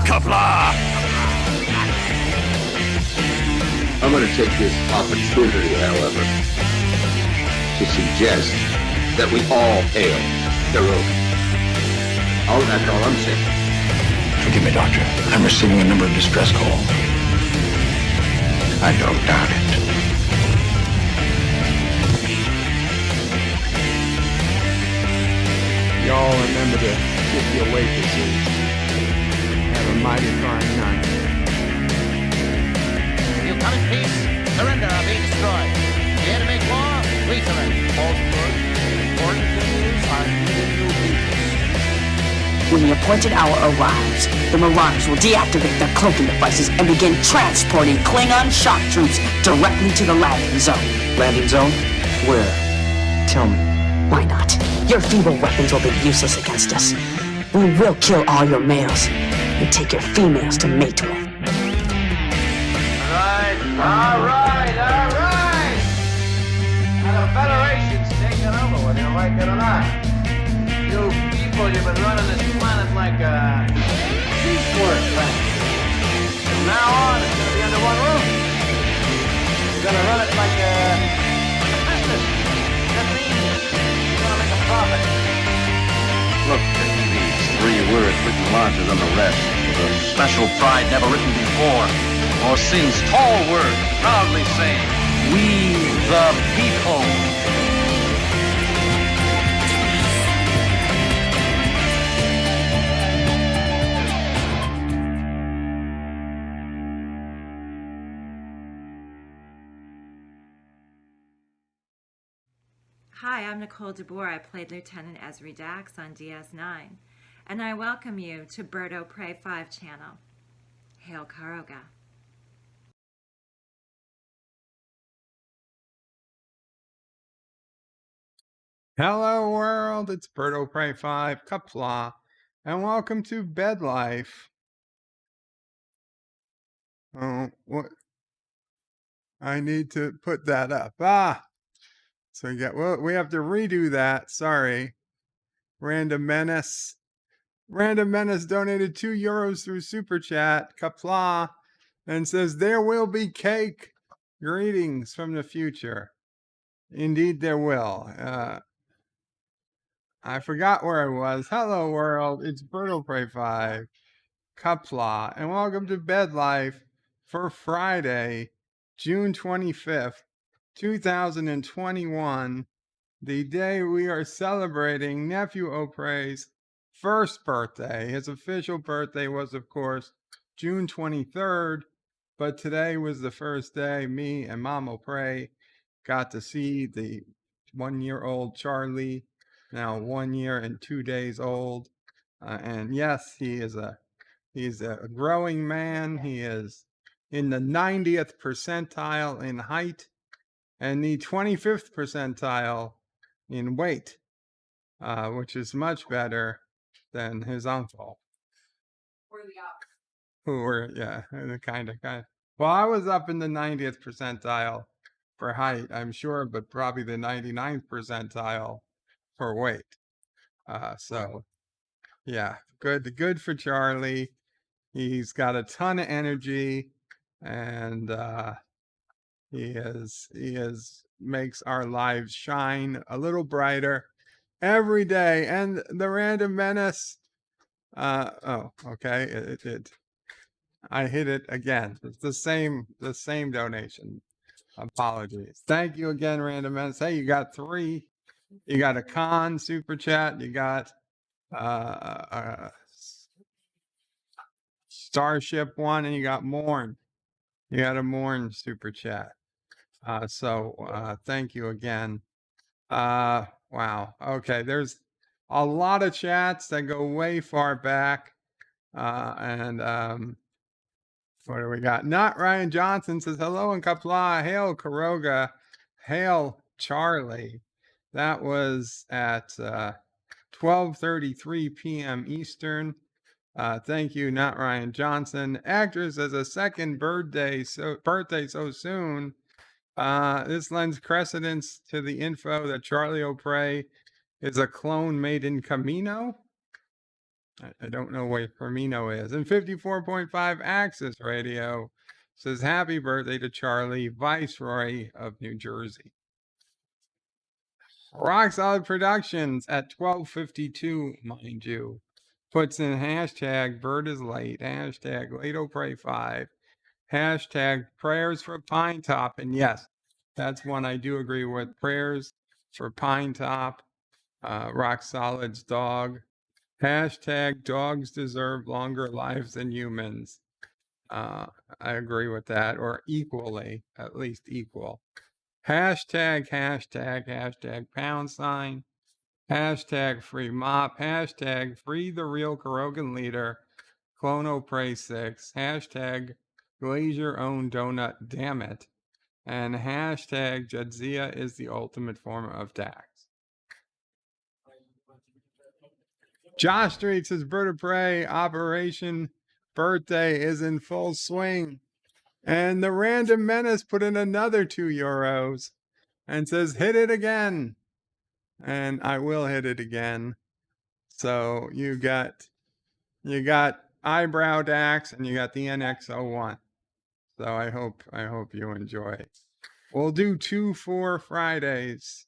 Qapla! I'm going to take this opportunity, however, to suggest that we all hail Caroga. Oh, that's all I'm saying. Forgive me, Doctor. I'm receiving a number of distress calls. I don't doubt it. Y'all remember to tip your waitresses. Have a mighty fine night. You come in peace, surrender or be destroyed. Here to make war, we surrender. Falsehood, important things are giving you peace. When the appointed hour arrives, the Marauders will deactivate their cloaking devices and begin transporting Klingon shock troops directly to the landing zone. Landing zone? Where? Tell me. Why not? Your feeble weapons will be useless against us. We will kill all your males and take your females to mate with. All right. Now the Federation's taking over, whether you like it or not. You people, you've been running this planet like a piecework factory. From now on, it's going to be under one roof. You're going to run it like a business. That means you're going to make a profit. Look at these 3 words written larger than the rest, with a special pride never written before, or since. Tall words, proudly saying, "We the people." Hi, I'm Nicole DeBoer. I played Lieutenant Ezri Dax on DS9, and I welcome you to BedLife 5 channel. Hail Caroga. Hello world, it's BedLife 5, Qapla, and welcome to BedLife. Oh, what? I need to put that up. So we have to redo that. Sorry. Random Menace donated €2 through Super Chat, Qapla, and says, "There will be cake. Greetings from the future." Indeed there will. I forgot where I was. Hello world, it's BedLife 5, Qapla, and welcome to BedLife for Friday, June 25th, 2021, the day we are celebrating NephewOPrey's first birthday. His official birthday was, of course, June 23rd, but today was the first day me and Mom OPrey got to see the 1-year-old Charlie, now 1 year and 2 days old. And yes, he's a growing man. He is in the 90th percentile in height and the 25th percentile in weight, which is much better than his uncle. Who were, yeah, kind of. Well, I was up in the 90th percentile for height, I'm sure, but probably the 99th percentile for weight. So, yeah, good for Charlie. He's got a ton of energy, and he makes our lives shine a little brighter every day. And the Random Menace, oh, okay, I hit it again. It's the same donation. Apologies. Thank you again, Random Menace. Hey, you got 3. You got a Con Super Chat. You got Starship 1, and you got Morn. You got a Morn Super Chat. So thank you again. Wow. Okay, there's a lot of chats that go way far back. And what do we got? Not Ryan Johnson says, "Hello in Qapla. Hail Caroga. Hail Charlie." That was at 12:33 p.m. Eastern. Thank you, Not Ryan Johnson. Actress as a second birthday so soon. This lends credence to the info that Charlie OPrey is a clone made in Camino. I don't know where Firmino is. And 54.5 Access Radio says happy birthday to Charlie, Viceroy of New Jersey. Rock Solid Productions at 12:52, mind you, puts in hashtag Bird is late, hashtag LateOPrey5, hashtag prayers for Pine Top. And yes, that's one I do agree with. Prayers for Pine Top, Rock Solid's dog. Hashtag dogs deserve longer lives than humans. I agree with that, or equally, at least equal. Hashtag pound sign. Hashtag free mop. Hashtag free the real Carogan leader. ClonoPrey6. Hashtag glaze own donut, damn it. And hashtag Jadzia is the ultimate form of Dax. Josh Street says Bird of Prey Operation Birthday is in full swing. And the Random Menace put in another €2 and says, hit it again. And I will hit it again. So you got Eyebrow Dax and you got the NX01. So I hope you enjoy. We'll do 2 for Fridays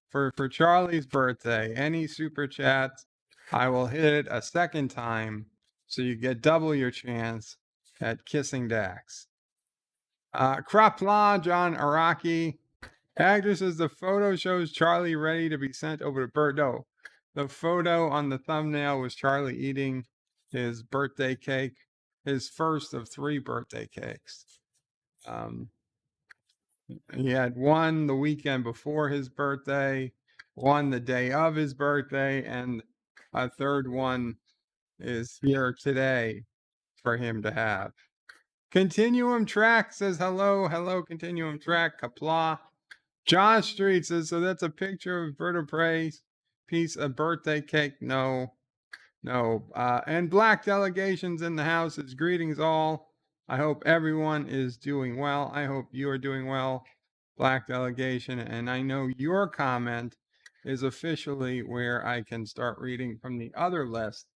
for Charlie's birthday. Any super chats, I will hit it a second time, so you get double your chance at kissing Dax. Qapla, John Araki. Actor says the photo shows Charlie ready to be sent over to Bird. No, the photo on the thumbnail was Charlie eating his birthday cake, his first of 3 birthday cakes. He had one the weekend before his birthday, one the day of his birthday, and a third one is here today for him to have. Continuum Track says hello, Continuum Track, Qapla. Josh Street says, so that's a picture of Bird of Prey's piece of birthday cake. No. And Black Delegations in the house is greetings all. I hope everyone is doing well. I hope you are doing well, Black Delegation. And I know your comment is officially where I can start reading from the other list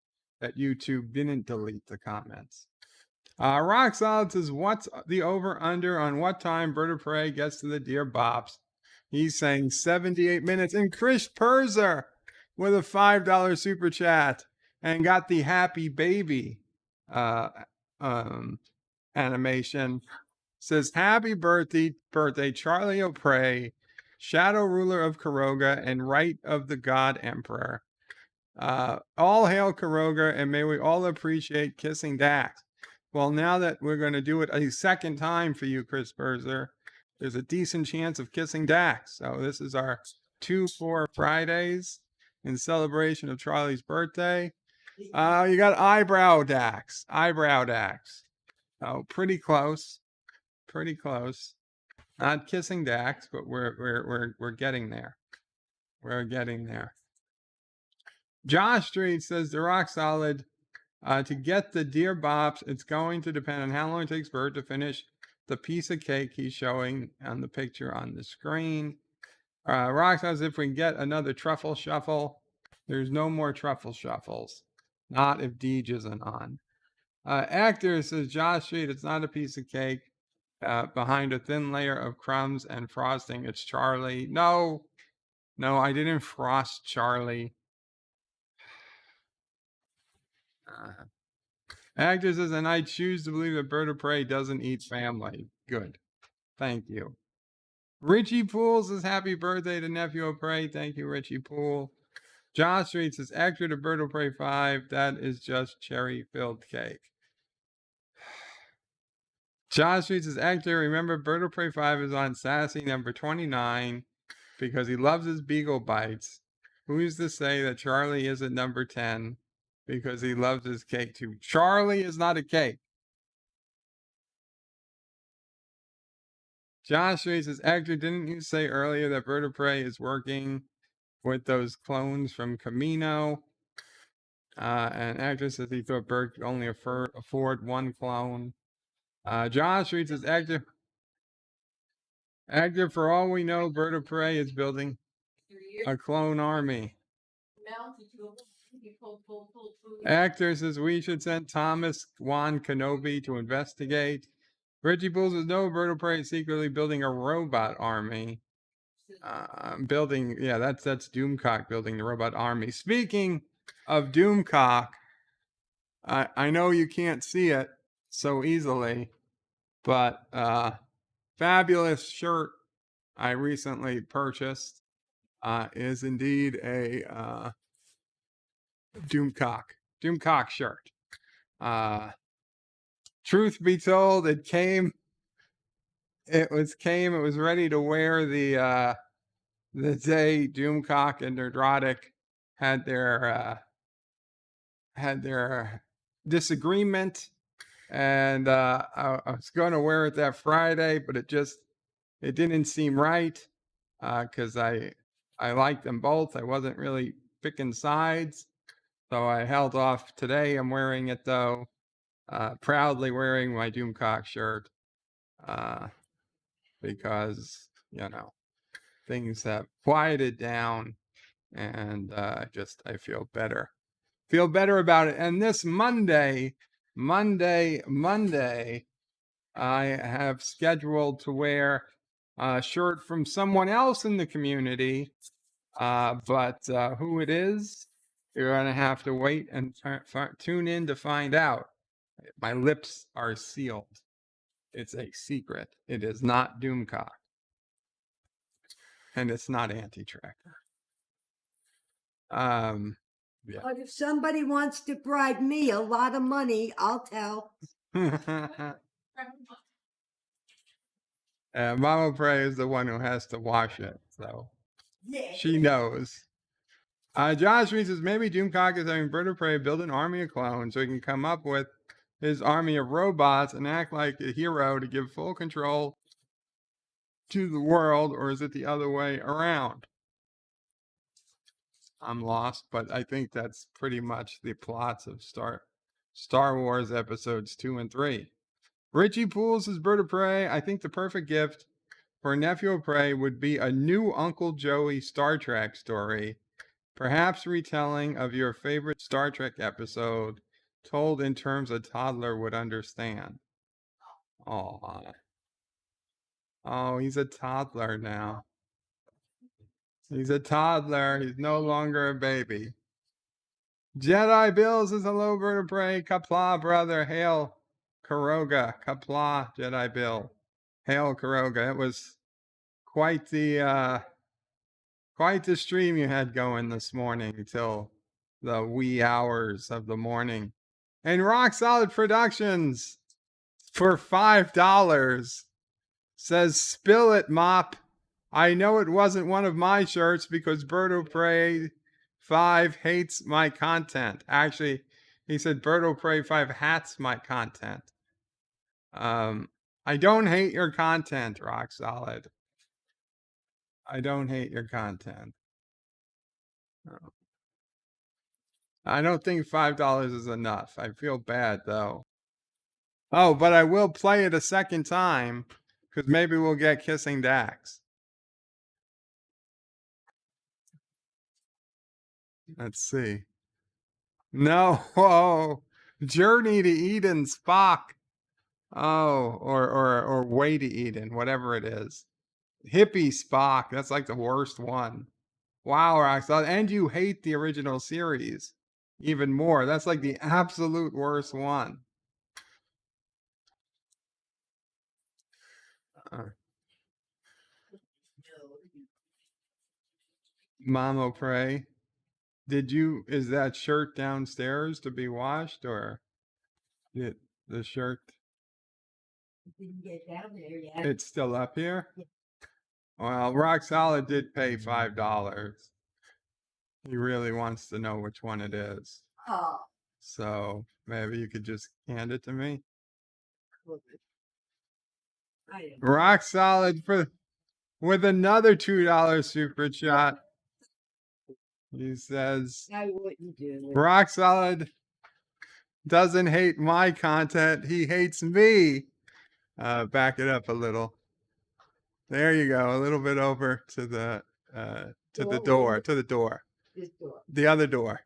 that YouTube didn't delete the comments. Rock Solid says, what's the over-under on what time Bird of Prey gets to the Dear Bops? He's saying 78 minutes. And Chris Perzer with a $5 super chat and got the happy baby animation. Says, happy birthday, Charlie O'Prey, shadow ruler of Caroga and right of the God Emperor. All hail Caroga, and may we all appreciate kissing Dax. Well, now that we're going to do it a second time for you, Chris Perzer, there's a decent chance of kissing Dax. So this is our 2 for Fridays in celebration of Charlie's birthday. You got Eyebrow Dax. Oh, pretty close. Not kissing Dax, but we're getting there. We're getting there. Josh Street says the Rock Solid, to get the Dear Bops, it's going to depend on how long it takes Bird to finish the piece of cake he's showing on the picture on the screen. Rock says if we get another truffle shuffle, there's no more truffle shuffles. Not if Deej isn't on. Actor says Josh Street, it's not a piece of cake. Behind a thin layer of crumbs and frosting, it's Charlie. No, I didn't frost Charlie. Actor says, and I choose to believe that Bird of Prey doesn't eat family. Good. Thank you. Richie Poole says, happy birthday to NephewOPrey. Thank you, Richie Poole. Josh Street says, actor to Bird of Prey 5. That is just cherry-filled cake. Josh Street says, actor, remember Bird of Prey 5 is on Sassy number 29 because he loves his beagle bites. Who's to say that Charlie is at number 10 because he loves his cake too? Charlie is not a cake. Josh Street says, actor, didn't you say earlier that Bird of Prey is working with those clones from Camino? And actor says he thought Bird could only afford 1 clone. Josh Street says, actor, for all we know, Bird of Prey is building a clone army. Actor says we should send Thomas Juan Kenobi to investigate. Richie Pools says no, BirdoPrey is secretly building a robot army. That's Doomcock building the robot army. Speaking of Doomcock, I know you can't see it so easily, but fabulous shirt I recently purchased is indeed a Doomcock shirt. Truth be told, it was ready to wear the day Doomcock and Nerdrotic had their disagreement, and I was going to wear it that Friday, but it didn't seem right because I liked them both. I wasn't really picking sides, so I held off. Today I'm wearing it though, proudly wearing my Doomcock shirt because things have quieted down, and I feel better about it. And this Monday, I have scheduled to wear a shirt from someone else in the community, but who it is, you're going to have to wait and tune in to find out. My lips are sealed. It's a secret. It is not Doomcock. And it's not Anti-Tracker. Yeah. But if somebody wants to bribe me a lot of money, I'll tell. NephewOPrey is the one who has to wash it, so Yeah. she knows. Josh Reed says maybe Doomcock is having BirdoPrey build an army of clones so he can come up with his army of robots and act like a hero to give full control to the world, or is it the other way around? I'm lost, but I think that's pretty much the plots of Star Wars episodes 2 and 3. Richie Pools is BirdoPrey. I think the perfect gift for NephewOPrey would be a new Uncle Joey Star Trek story, perhaps retelling of your favorite Star Trek episode, told in terms a toddler would understand. Oh, he's a toddler now. He's a toddler. He's no longer a baby. Jedi Bill says hello, BirdoPrey. Qapla, brother. Hail, Caroga. Qapla, Jedi Bill. Hail, Caroga. It was quite the stream you had going this morning till the wee hours of the morning. And Rock Solid Productions for $5 says, spill it, Mop. I know it wasn't one of my shirts because BirdoPrey 5 hates my content. Actually, he said BirdoPrey 5 hats my content. I don't hate your content, Rock Solid. I don't hate your content. I don't think $5 is enough. I feel bad though. Oh, but I will play it a second time because maybe we'll get Kissing Dax. Let's see. No, Journey to Eden Spock. Oh, or Way to Eden, whatever it is. Hippie Spock. That's like the worst one. Wow, Roxanne. And you hate the original series even more. That's like the absolute worst one. NephewOPrey. Is that shirt downstairs to be washed, or the shirt? Didn't get down there yet. It's still up here? Well, Rock Solid did pay $5. He really wants to know which one it is. Oh. So maybe you could just hand it to me. Rock Solid with another $2 super chat. He says, I wouldn't do it. Rock Solid doesn't hate my content. He hates me. Back it up a little. There you go. A little bit over to the door. This door. The other door.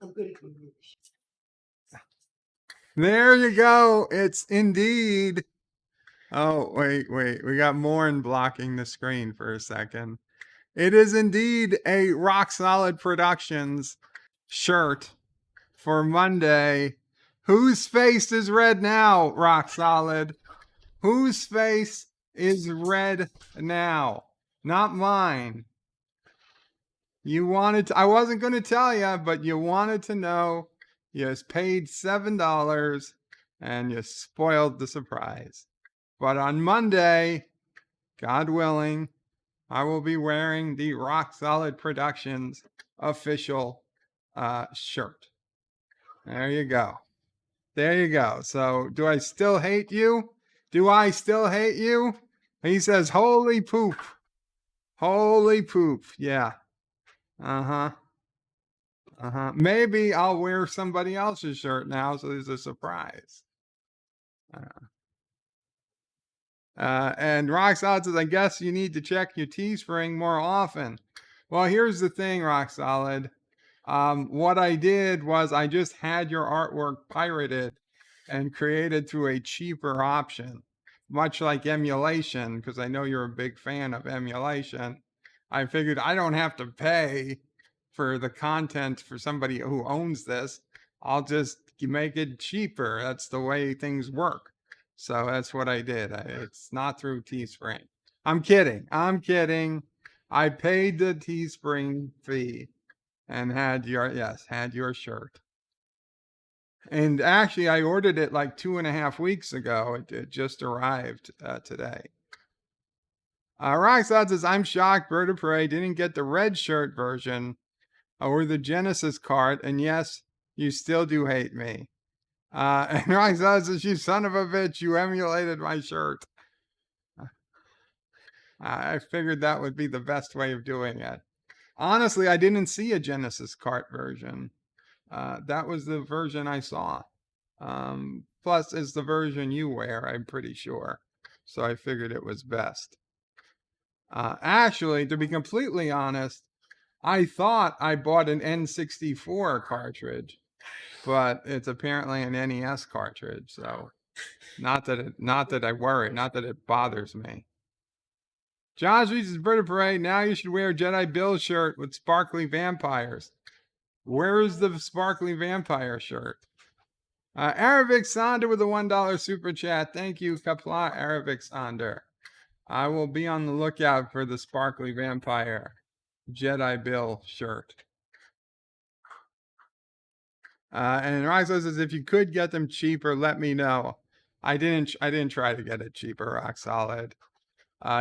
I'm going to go move. There you go. It's indeed. Oh, wait. We got Morn blocking the screen for a second. It is indeed a Rock Solid Productions shirt for Monday. Whose face is red now, Rock Solid? Whose face is red now? Not mine. You wanted to, I wasn't going to tell you, but you wanted to know. You paid $7 and you spoiled the surprise. But on Monday, God willing, I will be wearing the Rock Solid Productions official shirt. There you go. There you go. So, do I still hate you? Do I still hate you? He says, holy poop. Holy poop. Yeah. Uh-huh. Maybe I'll wear somebody else's shirt now, so there's a surprise. And Rock Solid says, I guess you need to check your Teespring more often. Well, here's the thing, Rock Solid. What I did was I just had your artwork pirated and created through a cheaper option, much like emulation, because I know you're a big fan of emulation. I figured I don't have to pay for the content for somebody who owns this. I'll just make it cheaper. That's the way things work. So that's what I did. It's not through Teespring. I'm kidding. I paid the Teespring fee and had your shirt. And actually, I ordered it like 2.5 weeks ago. It just arrived today. Rock Solid says, I'm shocked BedLife didn't get the red shirt version or the Genesis card. And yes, you still do hate me. And Rock Solid says, you son of a bitch, you emulated my shirt. I figured that would be the best way of doing it. Honestly, I didn't see a Genesis cart version. That was the version I saw. Plus, it's the version you wear, I'm pretty sure. So I figured it was best. Actually, to be completely honest, I thought I bought an N64 cartridge, but it's apparently an NES cartridge. So not that I worry, not that it bothers me. Josh reads BedLife, now you should wear a Jedi Bill shirt with sparkly vampires. Where is the sparkly vampire shirt? Aravic Sonder with a $1 super chat. Thank you, Qapla, Aravic Sonder. I will be on the lookout for the sparkly vampire Jedi Bill shirt. And Roxo says, if you could get them cheaper, let me know. I didn't try to get it cheaper, Rock Solid.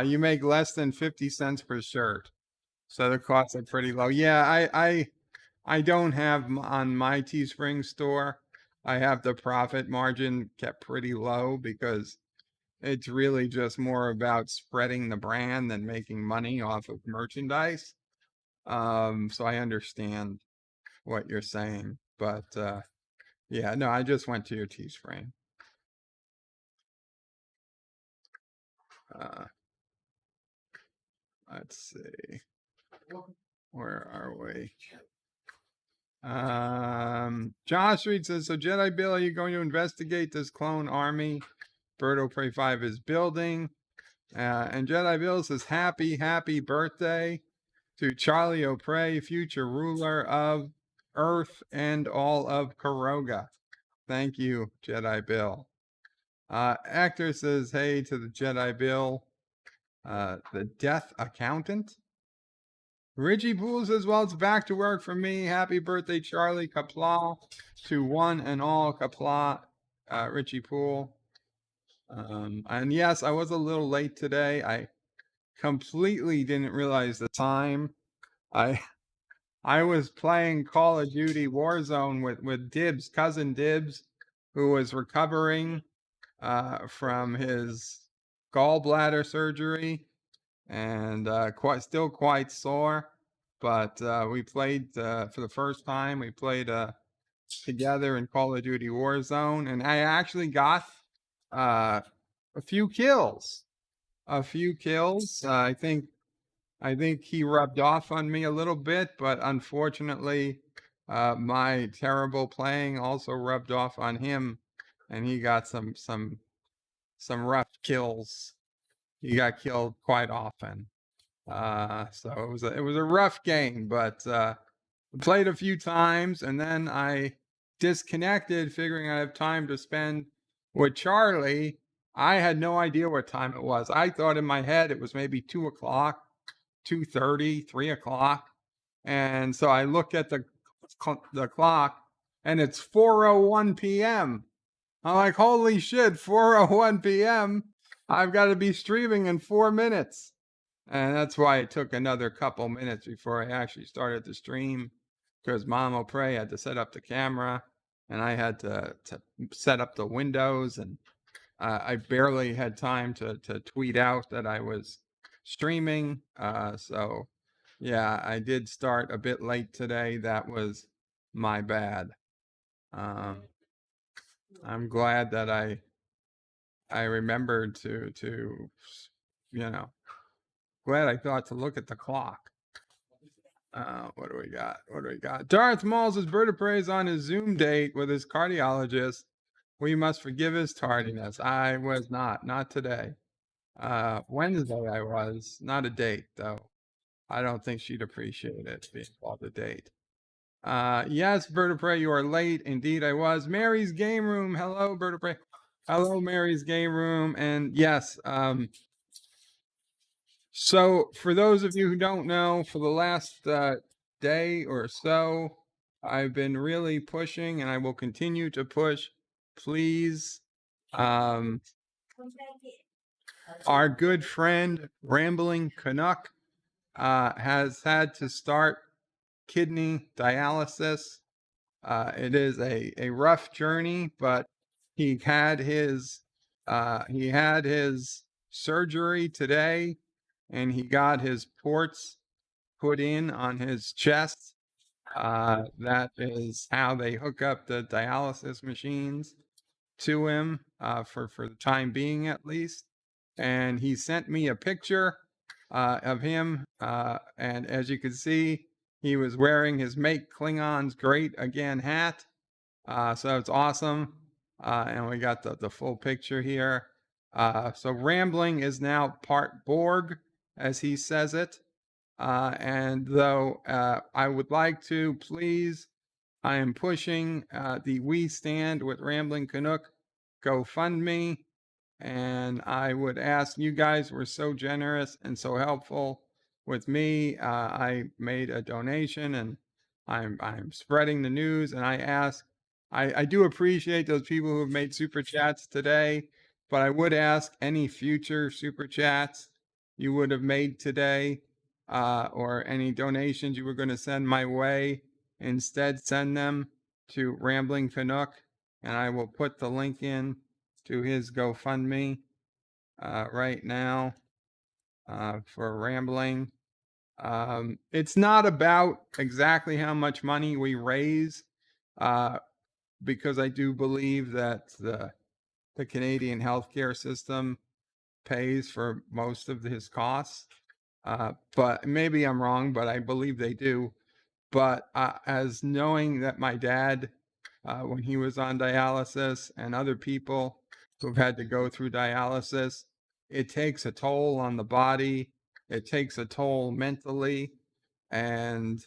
You make less than 50 cents per shirt, so the costs are pretty low. Yeah, I don't have on my Teespring store. I have the profit margin kept pretty low because it's really just more about spreading the brand than making money off of merchandise. So I understand what you're saying, but yeah, no, I just went to your Teespring. Let's see. Where are we? Josh Reed says, so Jedi Bill, are you going to investigate this clone army BedLife 5 is building? And Jedi Bill says, happy birthday to Charlie O'Prey, future ruler of Earth and all of Caroga. Thank you, Jedi Bill. Actor says, hey to the Jedi Bill. The death accountant. Richie Poole says, well, it's back to work for me. Happy birthday, Charlie. Qapla to one and all. Qapla, Richie Poole. And yes, I was a little late today. I completely didn't realize the time. I was playing Call of Duty Warzone with Dibs, cousin Dibs, who was recovering from his gallbladder surgery and still quite sore. But we played for the first time. We played together in Call of Duty Warzone, and I actually got a few kills. I think he rubbed off on me a little bit, but unfortunately, my terrible playing also rubbed off on him, and he got some rough kills. He got killed quite often. So it was a rough game, but played a few times, and then I disconnected, figuring I have time to spend with Charlie. I had no idea what time it was. I thought in my head it was maybe 2 o'clock, 2:30, 3 o'clock. And so I look at the clock, and it's 4:01 p.m. I'm like, holy shit, 4:01 p.m. I've got to be streaming in 4 minutes. And that's why it took another couple minutes before I actually started the stream, because NephewOPrey had to set up the camera, and I had to set up the windows, and I barely had time to tweet out that I was streaming. So yeah, I did start a bit late today. That was my bad. I'm glad that I remembered to glad I thought to look at the clock. What do we got? Darth Maul's Bday is on his Zoom date with his cardiologist. We must forgive his tardiness. I was not today. Wednesday I was, not a date though. I don't think she'd appreciate it being called a date. Yes, Bday, you are late. Indeed, I was. Mary's Game Room. Hello, Bday. Hello, Mary's Game Room. And yes, so for those of you who don't know, for the last day or so, I've been really pushing, and I will continue to push. Please, our good friend Rambling Canuck has had to start kidney dialysis. It is a rough journey, but he had his surgery today, and he got his ports put in on his chest. That is how they hook up the dialysis machines to him, for the time being at least. And he sent me a picture of him, and as you can see, he was wearing his Make Klingons Great Again hat. So it's awesome. And we got the full picture here. So Rambling is now part Borg, as he says it. And though I would like to, please, I am pushing the We Stand with Rambling Canuck GoFundMe. And I would ask, you guys were so generous and so helpful with me. I made a donation, and I'm spreading the news. And I ask, I do appreciate those people who have made super chats today, but I would ask any future super chats you would have made today, or any donations you were going to send my way, instead send them to Rambling Canuck, and I will put the link in to his GoFundMe right now for Rambling. It's not about exactly how much money we raise, because I do believe that the Canadian healthcare system pays for most of his costs. But maybe I'm wrong, but I believe they do. But as knowing that my dad, when he was on dialysis, and other people who've had to go through dialysis, it takes a toll on the body. It takes a toll mentally. And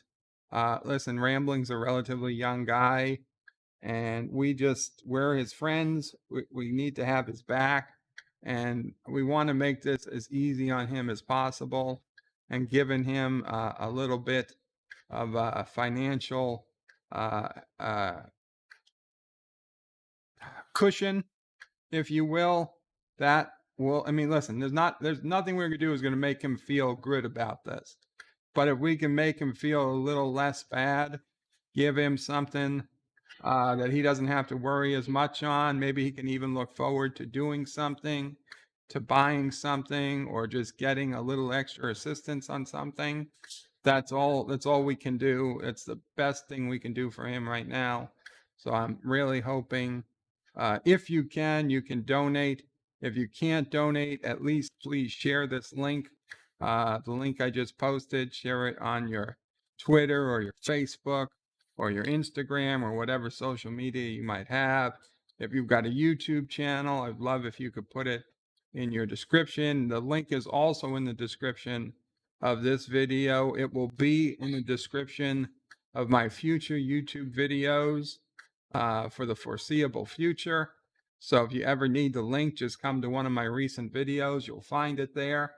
listen, Rambling's a relatively young guy, and we're his friends. We need to have his back, and we want to make this as easy on him as possible, and giving him a little bit of financial cushion, if you will. That will, I mean, listen, there's nothing we're gonna do is gonna make him feel good about this. But if we can make him feel a little less bad, give him something that he doesn't have to worry as much on, maybe he can even look forward to doing something, to buying something, or just getting a little extra assistance on something. That's all we can do. It's the best thing we can do for him right now. So I'm really hoping, if you can donate. If you can't donate, at least please share this link. The link I just posted, share it on your Twitter or your Facebook or your Instagram or whatever social media you might have. If you've got a YouTube channel, I'd love if you could put it in your description. The link is also in the description of this video. It will be in the description of my future YouTube videos for the foreseeable future. So if you ever need the link, just come to one of my recent videos. You'll find it there.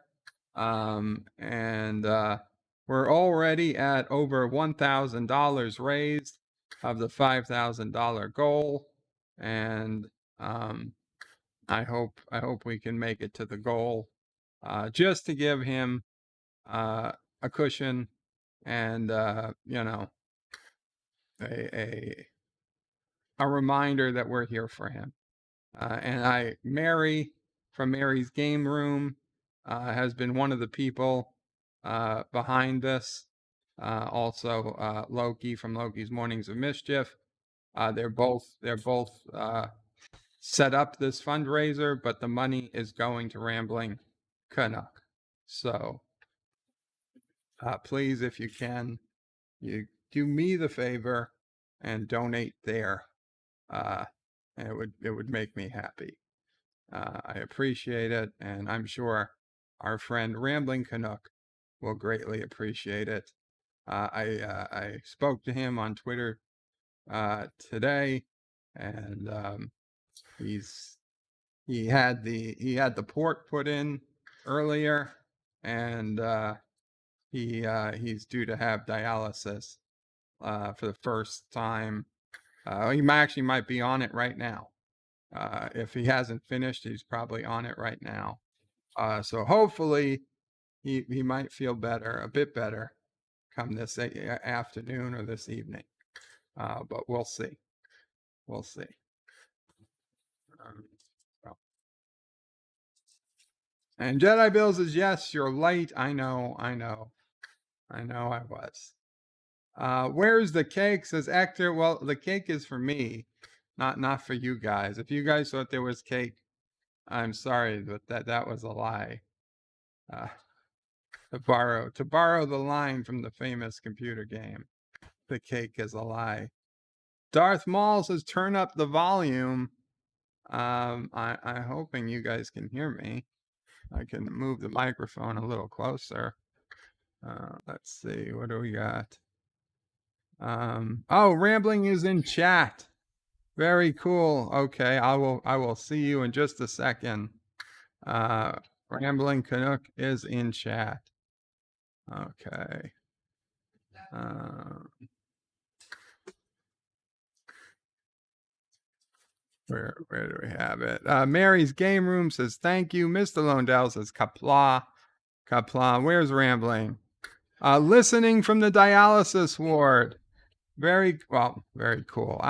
We're already at over $1,000 raised of the $5,000 goal. And I hope we can make it to the goal, just to give him a cushion and you know, a reminder that we're here for him. And Mary from Mary's Game Room has been one of the people behind this. Also, Loki from Loki's Mornings of Mischief. They're both set up this fundraiser, but the money is going to Rambling Canuck. So please, if you can, you do me the favor and donate there. It would make me happy. I appreciate it, and I'm sure our friend Rambling Canuck will greatly appreciate it. I spoke to him on Twitter today, and he had the port put in earlier, and he's due to have dialysis for the first time. He might be on it right now. If he hasn't finished, he's probably on it right now. So hopefully he might feel better, a bit better, come this afternoon or this evening. But we'll see. We'll see. And Jedi Bill says, yes, you're late. I know I was. Where's the cake? Says Hector. Well, the cake is for me, not for you guys. If you guys thought there was cake, I'm sorry, but that was a lie. To borrow the line from the famous computer game, the cake is a lie. Darth Maul says, turn up the volume. I'm hoping you guys can hear me. I can move the microphone a little closer. Let's see, what do we got? Oh, Rambling is in chat. Very cool. Okay, I will see you in just a second. Rambling Canuck is in chat. Okay. Where do we have it? Mary's Game Room says thank you. Mr. Londell says Qapla. Where's Rambling? Listening from the dialysis ward. Very cool.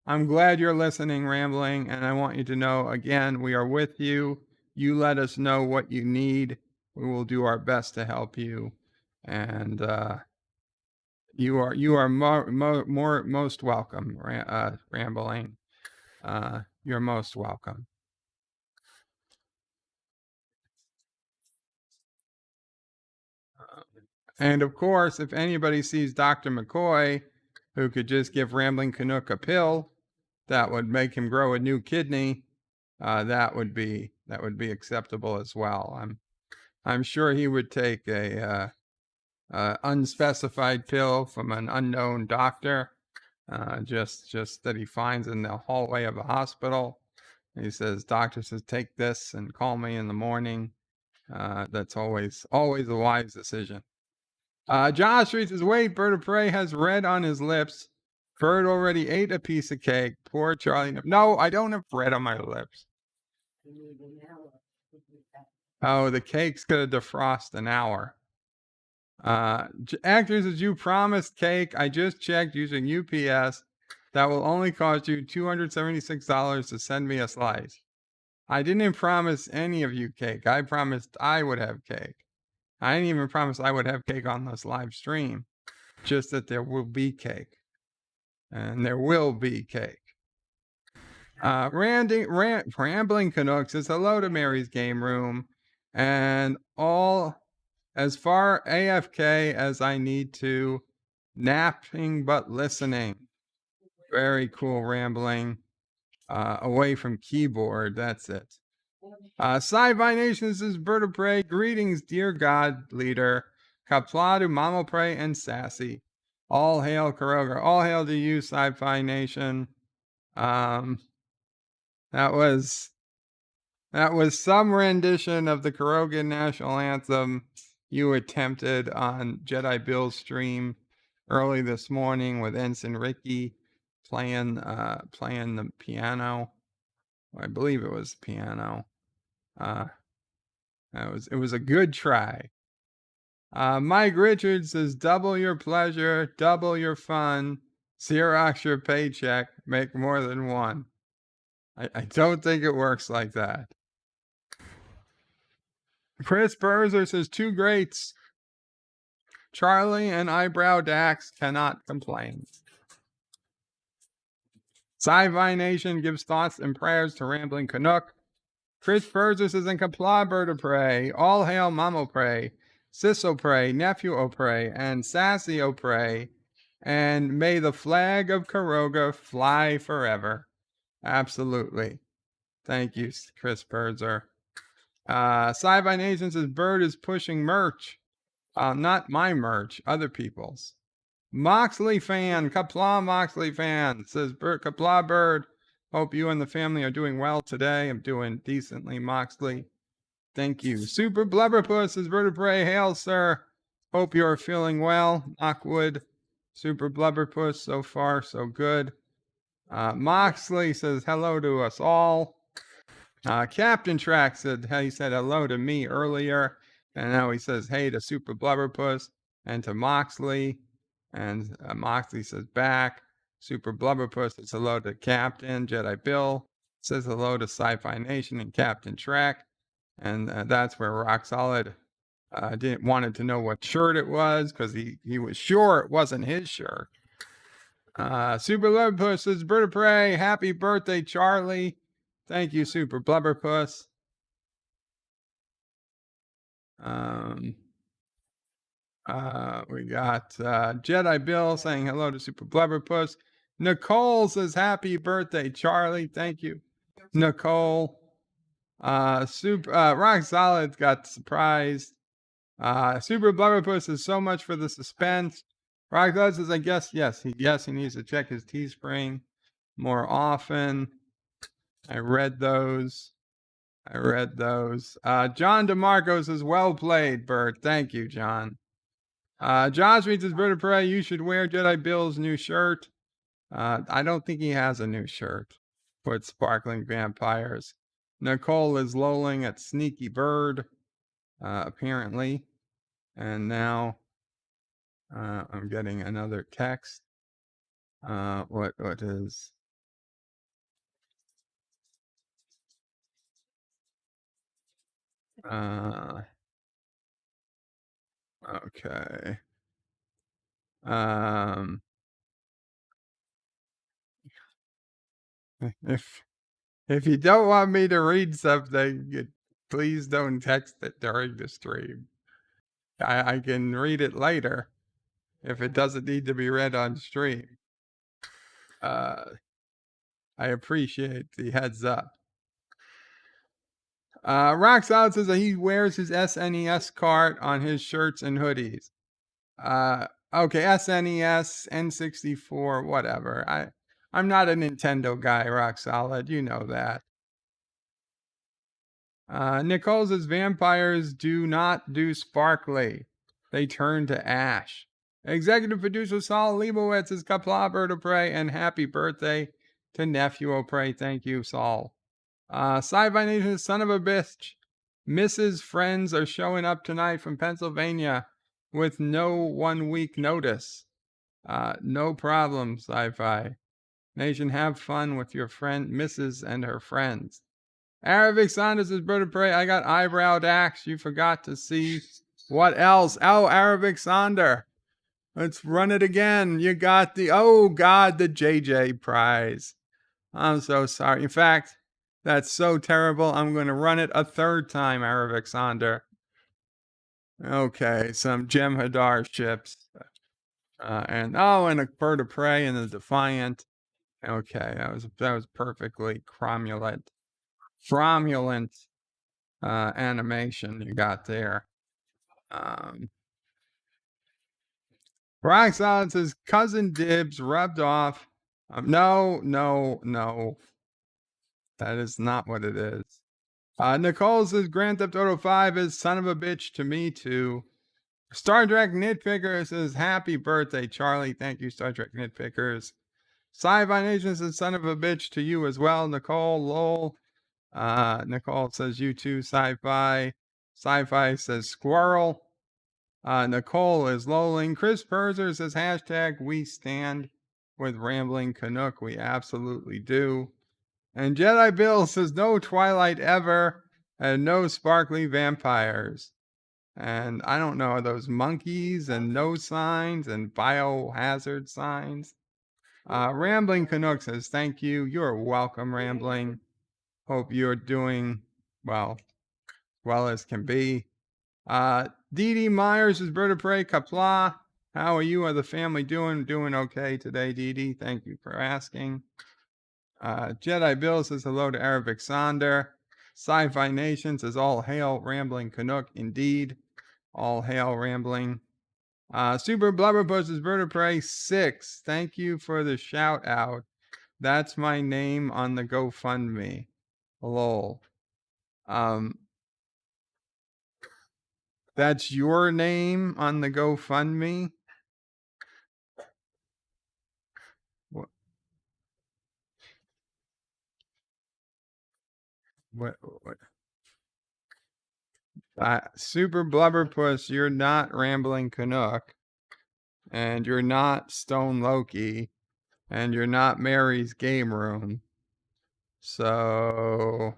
I'm glad you're listening, Rambling, and I want you to know again, we are with you. You let us know what you need. We will do our best to help you, and you are most welcome, Rambling. You're most welcome. And of course, if anybody sees Dr. McCoy, who could just give Rambling Canuck a pill that would make him grow a new kidney, that would be acceptable as well. I'm sure he would take a unspecified pill from an unknown doctor, just that he finds in the hallway of a hospital. He says, doctor says, take this and call me in the morning. That's always a wise decision. Josh Reed says, wait, BdayCharlie has red on his lips. Bird already ate a piece of cake. Poor Charlie. No, I don't have red on my lips. Oh, the cake's gonna defrost an hour. Actors, as you promised cake, I just checked using UPS. That will only cost you $276 to send me a slice. I didn't promise any of you cake. I promised I would have cake. I didn't even promise I would have cake on this live stream. Just that there will be cake. And there will be cake. Rambling Canuck says hello to Mary's Game Room. And all as far AFK as I need to Napping but listening. Very cool rambling. Away from keyboard. That's it. Sci-Fi Nation, this is Bday. Greetings, dear God leader. Qapla to NephewOPrey and Sassy. All hail Caroga. All hail to you, Sci-Fi Nation. That was some rendition of the Caroga national anthem you attempted on Jedi Bill's stream early this morning with Ensign Ricky playing the piano. I believe it was piano. It was a good try. Mike Richards says, double your pleasure, double your fun, Xerox your paycheck, make more than one. I don't think it works like that. Chris Berzer says, two greats. Charlie and Eyebrow Dax cannot complain. Sci-Fi Nation gives thoughts and prayers to Rambling Canuck. Chris Berzer says, and Qapla BDay, all hail NephewOPrey, SisOPrey, NephewOPrey, and SassyOPrey, and may the flag of Caroga fly forever. Absolutely. Thank you, Chris Berzer. Sci-Fi Nation says, Bird is pushing merch. Not my merch, other people's. Moxley fan, Qapla Moxley fan, says Qapla Bird. Hope you and the family are doing well today. I'm doing decently, Moxley. Thank you. Super Blubberpuss says, BDay, hail, sir. Hope you are feeling well. Knockwood. Super Blubberpuss, so far, so good. Moxley says, hello to us all. Captain Track said, he said hello to me earlier. And now he says, hey to Super Blubberpuss and to Moxley. And Moxley says back. Super Blubberpuss says hello to Captain. Jedi Bill says hello to Sci-Fi Nation and Captain Track. And that's where Rock Solid wanted to know what shirt it was, because he was sure it wasn't his shirt. Super Blubberpuss says, BDay, happy birthday, Charlie. Thank you, Super Blubberpuss. We got Jedi Bill saying hello to Super Blubberpuss. Nicole says, happy birthday, Charlie. Thank you, Nicole. Rock Solid got surprised. Super Blubberpuss says, so much for the suspense. Rock Solid says, I guess, yes, he needs to check his Teespring more often. I read those. John DeMarco says, well played, Bert. Thank you, John. Josh reads his BDay, you should wear Jedi Bill's new shirt. I don't think he has a new shirt. Put Sparkling Vampires. Nicole is lolling at Sneaky Bird, apparently. And now I'm getting another text. What is... okay. If you don't want me to read something, please don't text it during the stream. I can read it later if it doesn't need to be read on stream. I appreciate the heads up. Rock Solid says that he wears his SNES cart on his shirts and hoodies. Okay, SNES, N64, whatever. I'm not a Nintendo guy, Rock Solid. You know that. Nicole says, vampires do not do sparkly. They turn to ash. Executive producer Saul Leibowitz says, Qapla BDay, and happy birthday to NephewOPrey. Thank you, Saul. Sci-Fi Nation, son of a bitch. Mrs. Friends are showing up tonight from Pennsylvania with no 1 week notice. No problem, Sci-Fi Nation. Have fun with your friend Mrs. and her friends. Arabic Saunders says, BDay, I got eyebrow Dax. You forgot to see what else. Oh, Arabic Sonder. Let's run it again. You got the, oh God, the JJ prize. I'm so sorry. In fact, that's so terrible. I'm going to run it a third time, Arabic Sonder. Okay, some Jem'Hadar ships. And a bird of prey and the Defiant. Okay, that was perfectly cromulent animation you got there. Rock Solid says cousin Dibs rubbed off. No. That is not what it is. Nicole says Grand Theft Auto 5 is son of a bitch to me too. Star Trek Nitpicker says happy birthday, Charlie. Thank you, Star Trek Nitpickers. Sci-Fi Nation says son of a bitch to you as well, Nicole. Lol. Nicole says you too, Sci-Fi. Sci-Fi says squirrel. Nicole is lolling. Chris Perzer says hashtag we stand with Rambling Canuck. We absolutely do. And Jedi Bill says no Twilight ever and no sparkly vampires. And I don't know, are those monkeys and no signs and biohazard signs? Rambling Canuck says thank you. You're welcome, Rambling. Hope you're doing well as can be. Dee Dee Myers is Bird of Prey, Qapla. How are you or the family doing? Doing okay today, Dee Dee. Thank you for asking. Jedi Bill says hello to Arabic Sonder. Sci-Fi Nation says all hail Rambling Canuck. Indeed, all hail Rambling. Super Blubberpuss is Bird of Prey 6. Thank you for the shout out. That's my name on the GoFundMe. Lol. That's your name on the GoFundMe? What? Super Blubberpuss, you're not Rambling Canuck, and you're not Stone Loki, and you're not Mary's Game Room. So,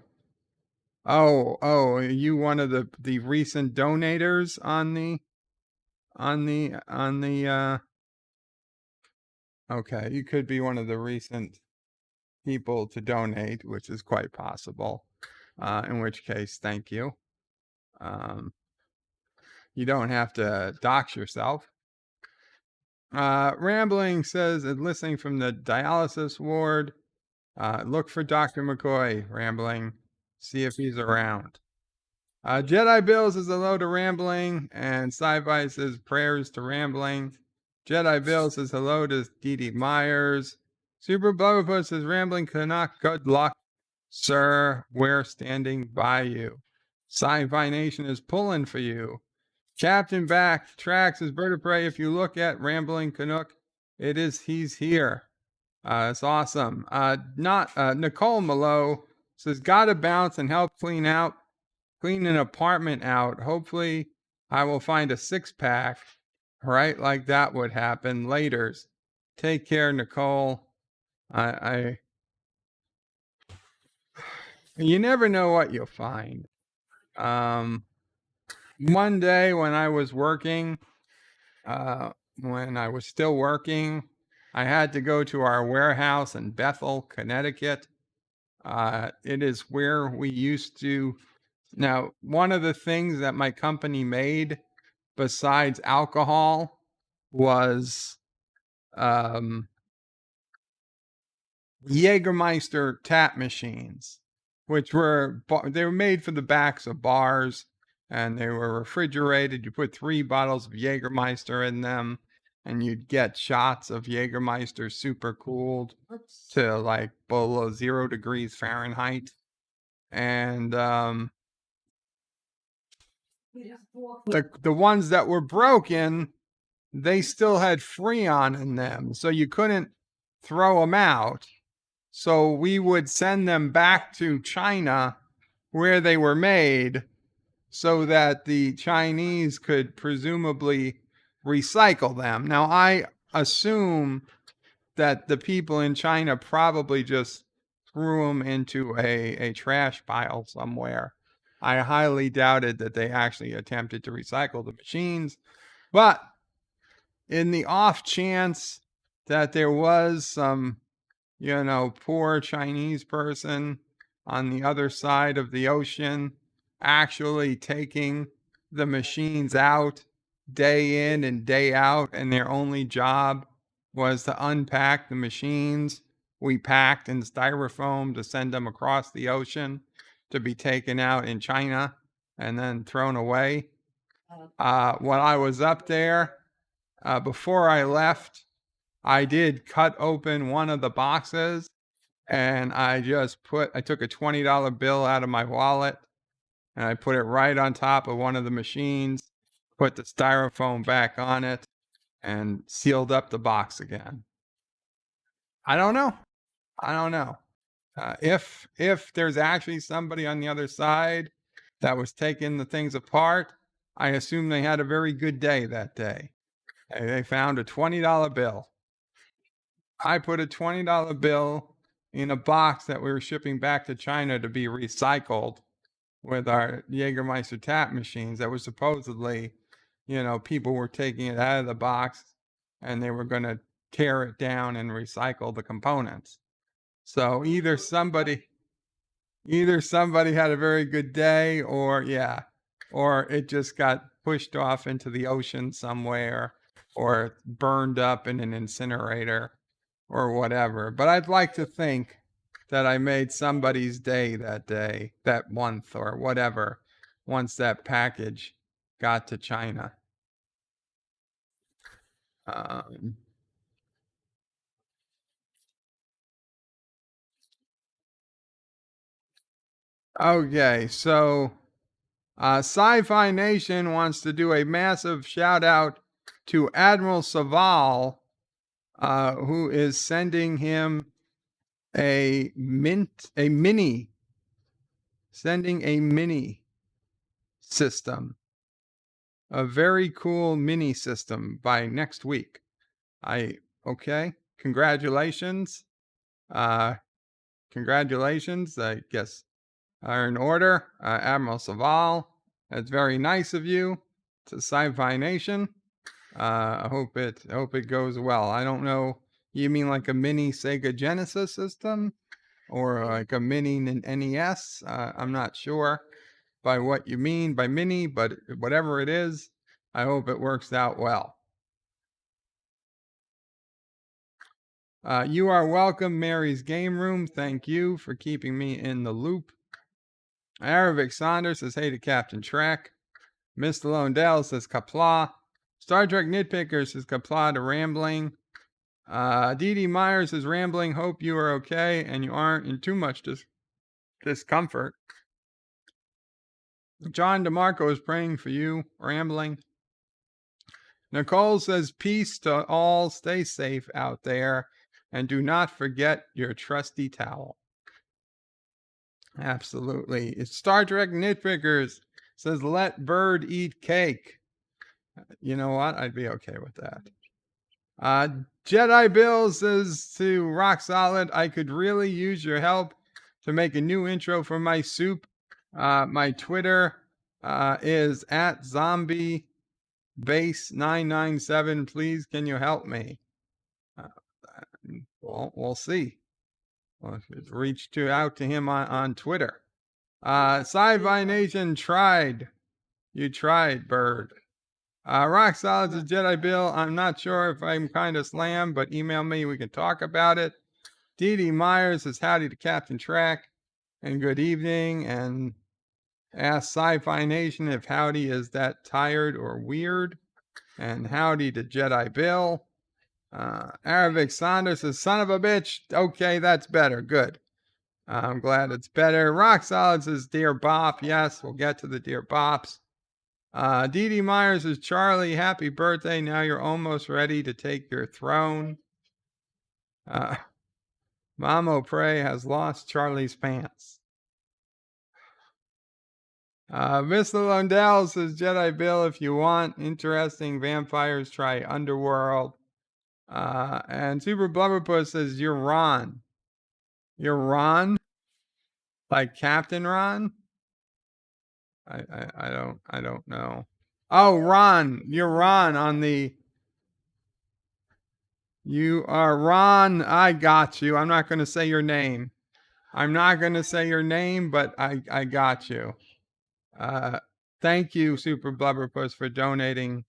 are you one of the recent donators on the okay, you could be one of the recent people to donate, which is quite possible. In which case, thank you. You don't have to dox yourself. Rambling says, listening from the dialysis ward. Look for Dr. McCoy, Rambling. See if he's around. Jedi Bill says hello to Rambling. And Sci-Fi says prayers to Rambling. Jedi Bill says hello to Dee Dee Myers. Super Blubberpuss says Rambling Canuck, good luck, sir. We're standing by you. Sci-Fi Nation is pulling for you. Captain Back Tracks is Bird of Prey. If you look at Rambling Canuck, he's here. It's awesome. Nicole Malo says, gotta bounce and help clean an apartment out. Hopefully I will find a 6-pack. Right? Like that would happen. Laters. Take care, Nicole. You never know what you'll find. One day when I was working, when I was still working, I had to go to our warehouse in Bethel, Connecticut. It is where we used to. Now, one of the things that my company made besides alcohol was Jägermeister tap machines, which they were made for the backs of bars, and they were refrigerated. You put 3 bottles of Jägermeister in them, and you'd get shots of Jägermeister super cooled to like below 0 degrees Fahrenheit. And the ones that were broken, they still had Freon in them, so you couldn't throw them out. So we would send them back to China where they were made so that the Chinese could presumably recycle them. Now, I assume that the people in China probably just threw them into a trash pile somewhere. I highly doubted that they actually attempted to recycle the machines. But in the off chance that there was some, poor Chinese person on the other side of the ocean actually taking the machines out day in and day out, and their only job was to unpack the machines we packed in styrofoam to send them across the ocean to be taken out in China and then thrown away. When I was up there, before I left, I did cut open one of the boxes, and I took a $20 bill out of my wallet and I put it right on top of one of the machines, put the styrofoam back on it, and sealed up the box again. I don't know. If there's actually somebody on the other side that was taking the things apart, I assume they had a very good day that day. They found a $20 bill. I put a $20 bill in a box that we were shipping back to China to be recycled with our Jägermeister tap machines that was supposedly, people were taking it out of the box and they were going to tear it down and recycle the components. So either somebody had a very good day, or it just got pushed off into the ocean somewhere, or burned up in an incinerator or whatever. But I'd like to think that I made somebody's day that day, that month, or whatever, once that package got to China. Okay, so Sci-Fi Nation wants to do a massive shout out to Admiral Saval, who is sending him a mini system, a very cool mini system by next week. Congratulations. Congratulations, I guess, are in order. Admiral Saval, that's very nice of you to Sci-Fi Nation. I hope it goes well. I don't know. You mean like a mini Sega Genesis system, or like a mini NES? I'm not sure by what you mean by mini, but whatever it is, I hope it works out well. You are welcome, Mary's Game Room. Thank you for keeping me in the loop. Arabic Saunders says, hey to Captain Trek. Mr. Londell says, Qapla. Star Trek Nitpicker says, Qapla to Rambling. Dee Myers says, Rambling, hope you are okay and you aren't in too much discomfort. John DeMarco is praying for you, Rambling. Nicole says, peace to all, stay safe out there, and do not forget your trusty towel. Absolutely. It's Star Trek Nitpickers says, let bird eat cake. You know what? I'd be okay with that. Jedi Bill says to Rock Solid, I could really use your help to make a new intro for my soup. My Twitter is at zombiebase997. Please, can you help me? We'll see. Well, reach out to him on Twitter. Sci-Fi Nation tried. You tried, Bird. Rock Solid says, Jedi Bill, I'm not sure if I'm kind of slammed, but email me. We can talk about it. Dee Myers says, howdy to Captain Trek, and good evening. And ask Sci-Fi Nation if howdy is that tired or weird. And howdy to Jedi Bill. Arabic Saunders says, son of a bitch. Okay, that's better. Good. I'm glad it's better. Rock Solid says, Dear Bop. Yes, we'll get to the Dear Bops. Dee Myers says, Charlie, happy birthday. Now you're almost ready to take your throne. NephewOPrey has lost Charlie's pants. Mr. Lundell says, Jedi Bill, if you want interesting vampires, try Underworld. And Super Blubberpuss says, you're Ron. You're Ron? Like Captain Ron? I don't know. Oh, Ron. You're Ron on the... You are Ron. I got you. I'm not going to say your name. I'm not going to say your name, but I got you. Thank you, Super Blubberpuss, for donating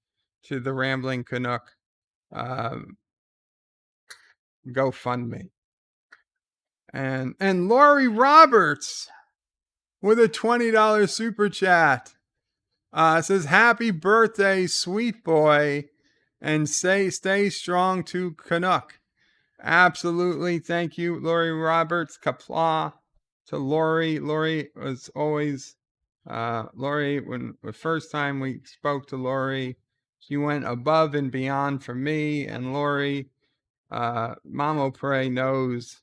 to the Rambling Canuck GoFundMe. And Lori Roberts with a $20 super chat says, happy birthday, sweet boy, and stay strong to Canuck. Absolutely. Thank you, Lori Roberts. Qapla to Lori. Lori was always, Lori, when the first time we spoke to Lori, she went above and beyond for me. And Lori, NephewOPrey knows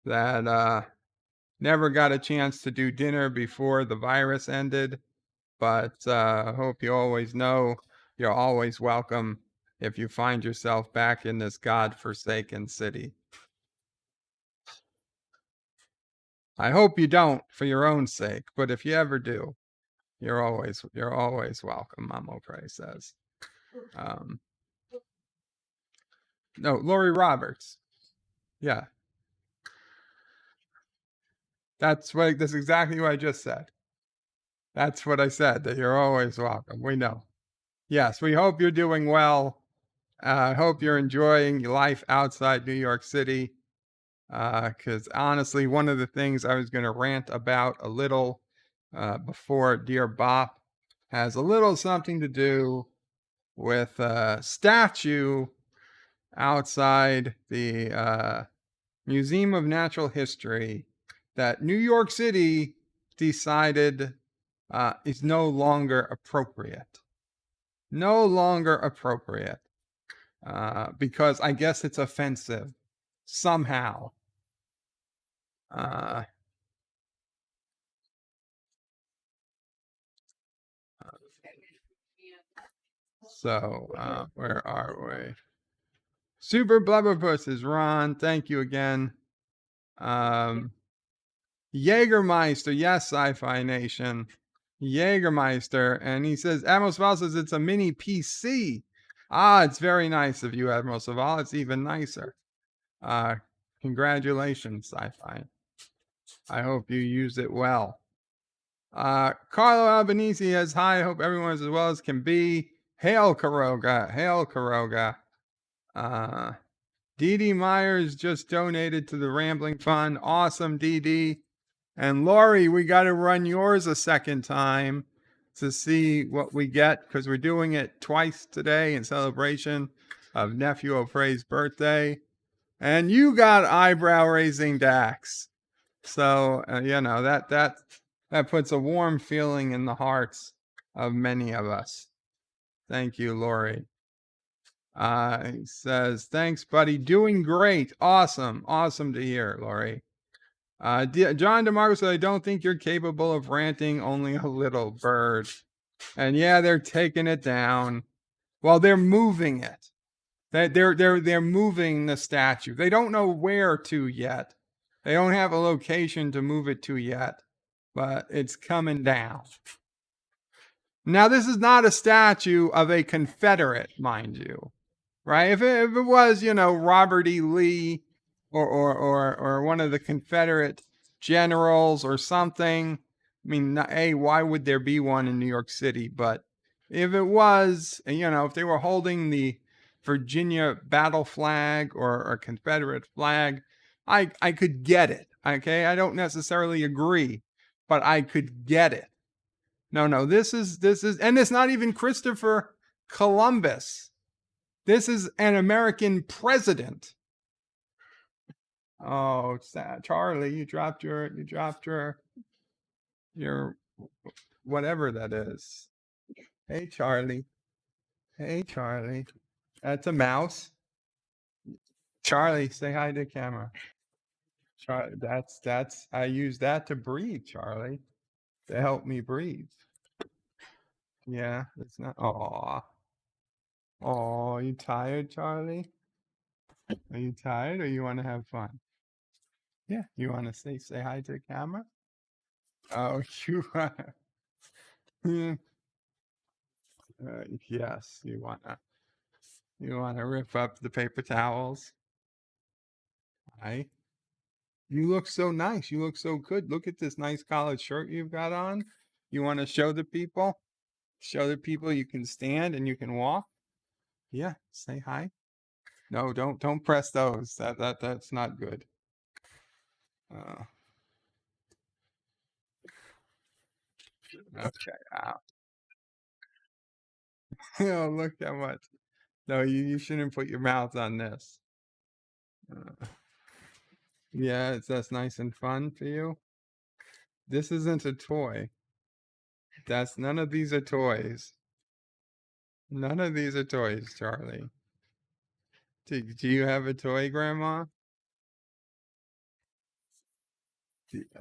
that never got a chance to do dinner before the virus ended. But I hope you always know you're always welcome if you find yourself back in this God-forsaken city. I hope you don't for your own sake, but if you ever do, you're always welcome, NephewOPrey says. No, Lori Roberts. Yeah. That's exactly what I just said. That's what I said, that you're always welcome. We know. Yes, we hope you're doing well. I hope you're enjoying life outside New York City. Because honestly, one of the things I was going to rant about a little before Dear Bop has a little something to do with a statue outside the Museum of Natural History that New York City decided is no longer appropriate. No longer appropriate. Because I guess it's offensive somehow. So where are we? Super Blubberpuss is Ron. Thank you again. Jägermeister, yes, Sci-Fi Nation. Jägermeister, and he says, Admiral Saval says it's a mini PC. It's very nice of you, Admiral Saval. It's even nicer. Congratulations, Sci-Fi. I hope you use it well. Carlo Albanese says, hi, I hope everyone's as well as can be. Hail Caroga, hail Caroga. Dee Dee Myers just donated to the Rambling Fund. Awesome, Dee Dee. And Lori, we got to run yours a second time to see what we get, because we're doing it twice today in celebration of NephewOPrey's birthday. And you got eyebrow-raising Dax. So, that puts a warm feeling in the hearts of many of us. Thank you, Lori. He says, thanks, buddy. Doing great. Awesome. Awesome to hear, Lori. John DeMarco said, I don't think you're capable of ranting, only a little bird. And yeah, they're taking it down. Well, they're moving it. They're moving the statue. They don't know where to yet. They don't have a location to move it to yet, but it's coming down. Now, this is not a statue of a Confederate, mind you, right? If it was, Robert E. Lee or one of the Confederate generals or something, I mean, why would there be one in New York City? But if it was, if they were holding the Virginia battle flag or a Confederate flag, I could get it. Okay, I don't necessarily agree, but I could get it. No, this is, and it's not even Christopher Columbus. This is an American president. Oh, Charlie, you dropped your whatever that is. Hey, Charlie. Hey, Charlie. That's a mouse. Charlie, say hi to the camera. Charlie, that's I use that to breathe, Charlie. To help me breathe. Yeah, it's not. Oh, you tired, Charlie? Are you tired, or you want to have fun? Yeah, you want to say hi to the camera? Oh, you are. Yes, you wanna rip up the paper towels. Hi. You look so nice. You look so good. Look at this nice collared shirt you've got on. You want to show the people? Show the people you can stand and you can walk? Yeah, say hi. No, don't press those. That's not good. Okay. Oh, look how much. No, you shouldn't put your mouth on this. Yeah, that's nice and fun for you. This isn't a toy. None of these are toys. None of these are toys, Charlie. Do you have a toy, Grandma?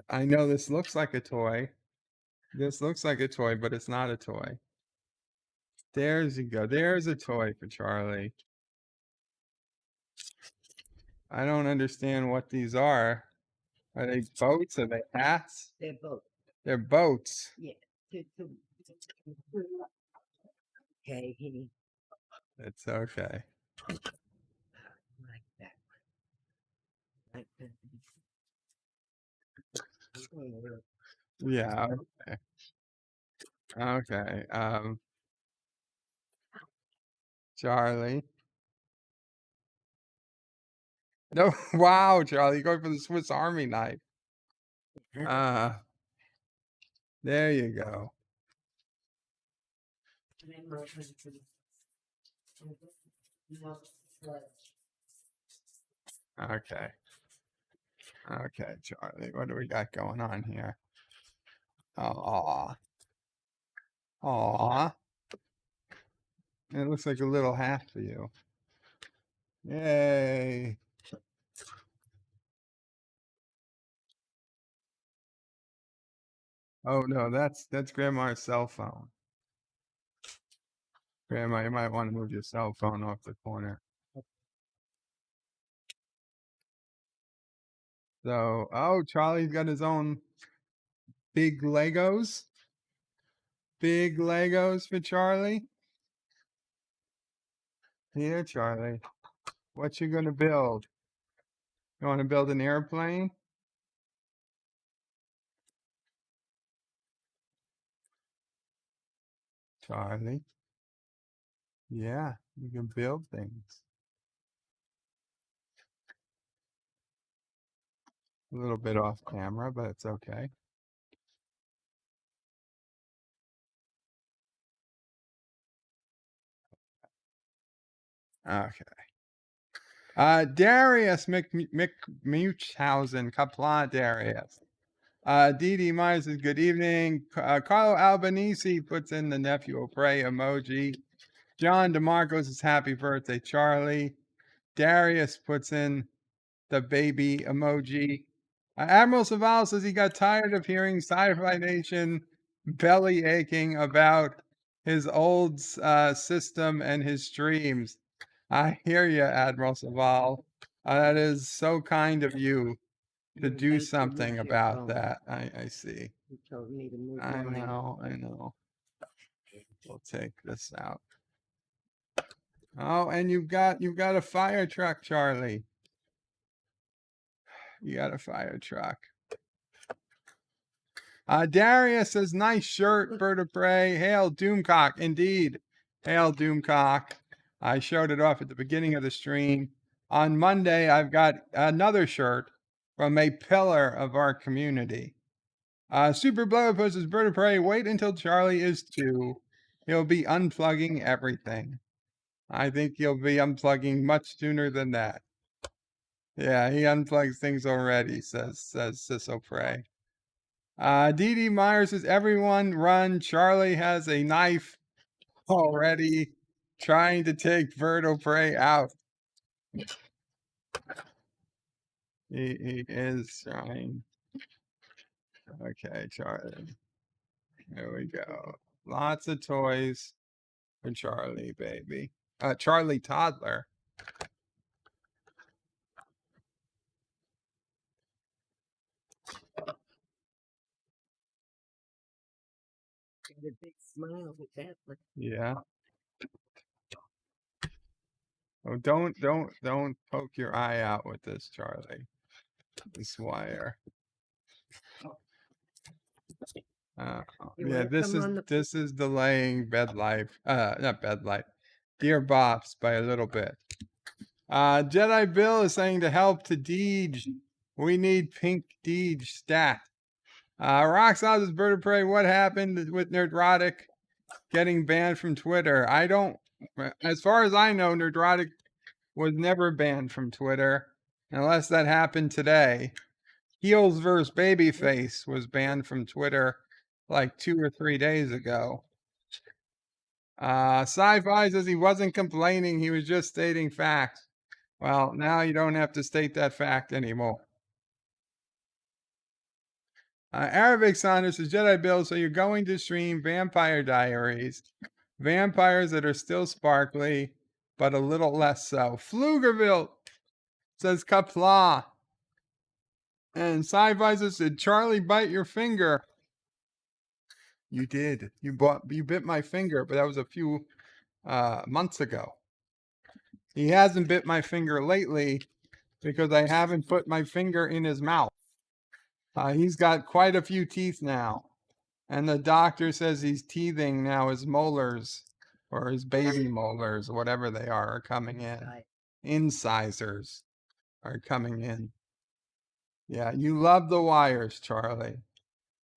I know this looks like a toy. This looks like a toy, but it's not a toy. There's you go. There's a toy for Charlie. I don't understand what these are. Are they boats? Are they hats? They're both. They're boats. Yeah. Okay, he It's okay. like that. Like that. Yeah. Okay. Okay. Charlie. No. Wow, Charlie, you're going for the Swiss Army knife. There you go. Okay. Okay, Charlie. What do we got going on here? Aw. Aw. It looks like a little hat for you. Yay. Oh no, that's Grandma's cell phone. Grandma, you might want to move your cell phone off the corner. So, oh, Charlie's got his own big Legos. Big Legos for Charlie. Here, Charlie. What you gonna build? You want to build an airplane? Charlie. Yeah, you can build things. A little bit off camera, but it's okay. Okay. Darius McMuchhausen, Qapla Darius. Dee Dee Myers says, good evening. Carlo Albanese puts in the NephewOPrey emoji. John DeMarco says, happy birthday, Charlie. Darius puts in the baby emoji. Admiral Saval says he got tired of hearing Sci-Fi Nation belly aching about his old system and his streams. I hear you, Admiral Saval. That is so kind of you to do something about that. I see. He told me to move I mine. know. We'll take this out. Oh, and you've got a fire truck, Charlie. You got a fire truck. Darius says, nice shirt, Bird of Prey. Hail Doomcock. Indeed. Hail Doomcock. I showed it off at the beginning of the stream. On Monday, I've got another shirt from a pillar of our community. Super Blowpus says, Bird of Prey, wait until Charlie is 2. He'll be unplugging everything. I think he'll be unplugging much sooner than that. Yeah, he unplugs things already, says NephewOPrey. Dee Dee Myers says, everyone run. Charlie has a knife already trying to take BedLife out. He is trying. Okay, Charlie. There we go. Lots of toys for Charlie, baby. Charlie toddler. The big smile with that one. Yeah. Oh, don't poke your eye out with this, Charlie. This wire. Yeah, this is delaying BedLife. Not BedLife. Dear Bops by a little bit. Jedi Bill is saying to help to Deej. We need pink Deej stat. Rocks out this bird of prey. What happened with Nerdrotic getting banned from Twitter? I don't, as far as I know, Nerdrotic was never banned from Twitter unless that happened today. Heels vs. Babyface was banned from Twitter like 2 or 3 days ago. Sci-Fi says he wasn't complaining, he was just stating facts. Well, now you don't have to state that fact anymore. Arabic Saunders says, Jedi Bill, so you're going to stream Vampire Diaries. Vampires that are still sparkly, but a little less so. Pflugerville says Qapla. And Sci-Fi says, did Charlie bite your finger? You did. You bit my finger, but that was a few months ago. He hasn't bit my finger lately because I haven't put my finger in his mouth. He's got quite a few teeth now. And the doctor says he's teething now. His molars or his baby molars, whatever they are coming in. Incisors are coming in. Yeah, you love the wires, Charlie.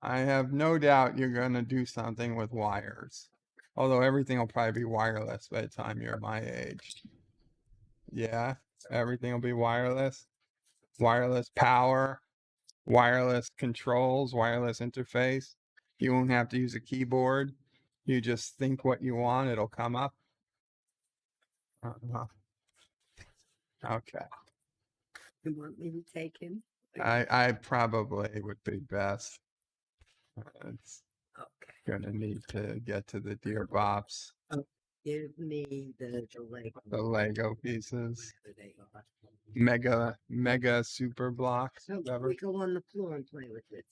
I have no doubt you're going to do something with wires. Although everything will probably be wireless by the time you're my age. Yeah, everything will be wireless. Wireless power, wireless controls, wireless interface. You won't have to use a keyboard. You just think what you want, it'll come up. Okay. You want me to take him? I probably would be best. It's Okay. gonna need to get to the Dear Bops. Give me the Lego. The Lego pieces. Mega super blocks. So Whatever. we go on the floor and play with this.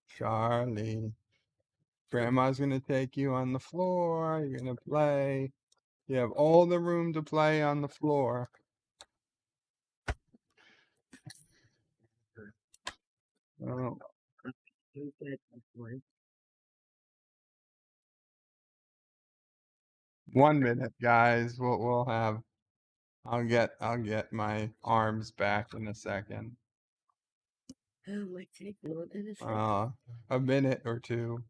Charlie. Grandma's gonna take you on the floor. You're gonna play. You have all the room to play on the floor. Oh. One. 1 minute, guys. We'll have. I'll get my arms back in a second. Oh, might take more than a second. A minute or two.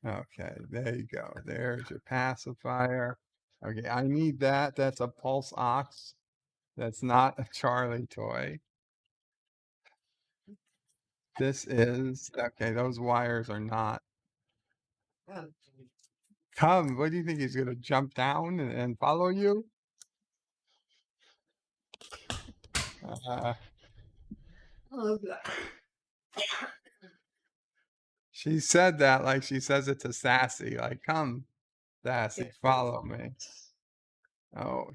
Okay, there you go. There's your pacifier. Okay, I need that. That's a pulse ox. That's not a Charlie toy. This is, okay, those wires are not. Come, what do you think? He's going to jump down and follow you? She said that like she says it to Sassy. Like, come, Sassy, follow me. Oh,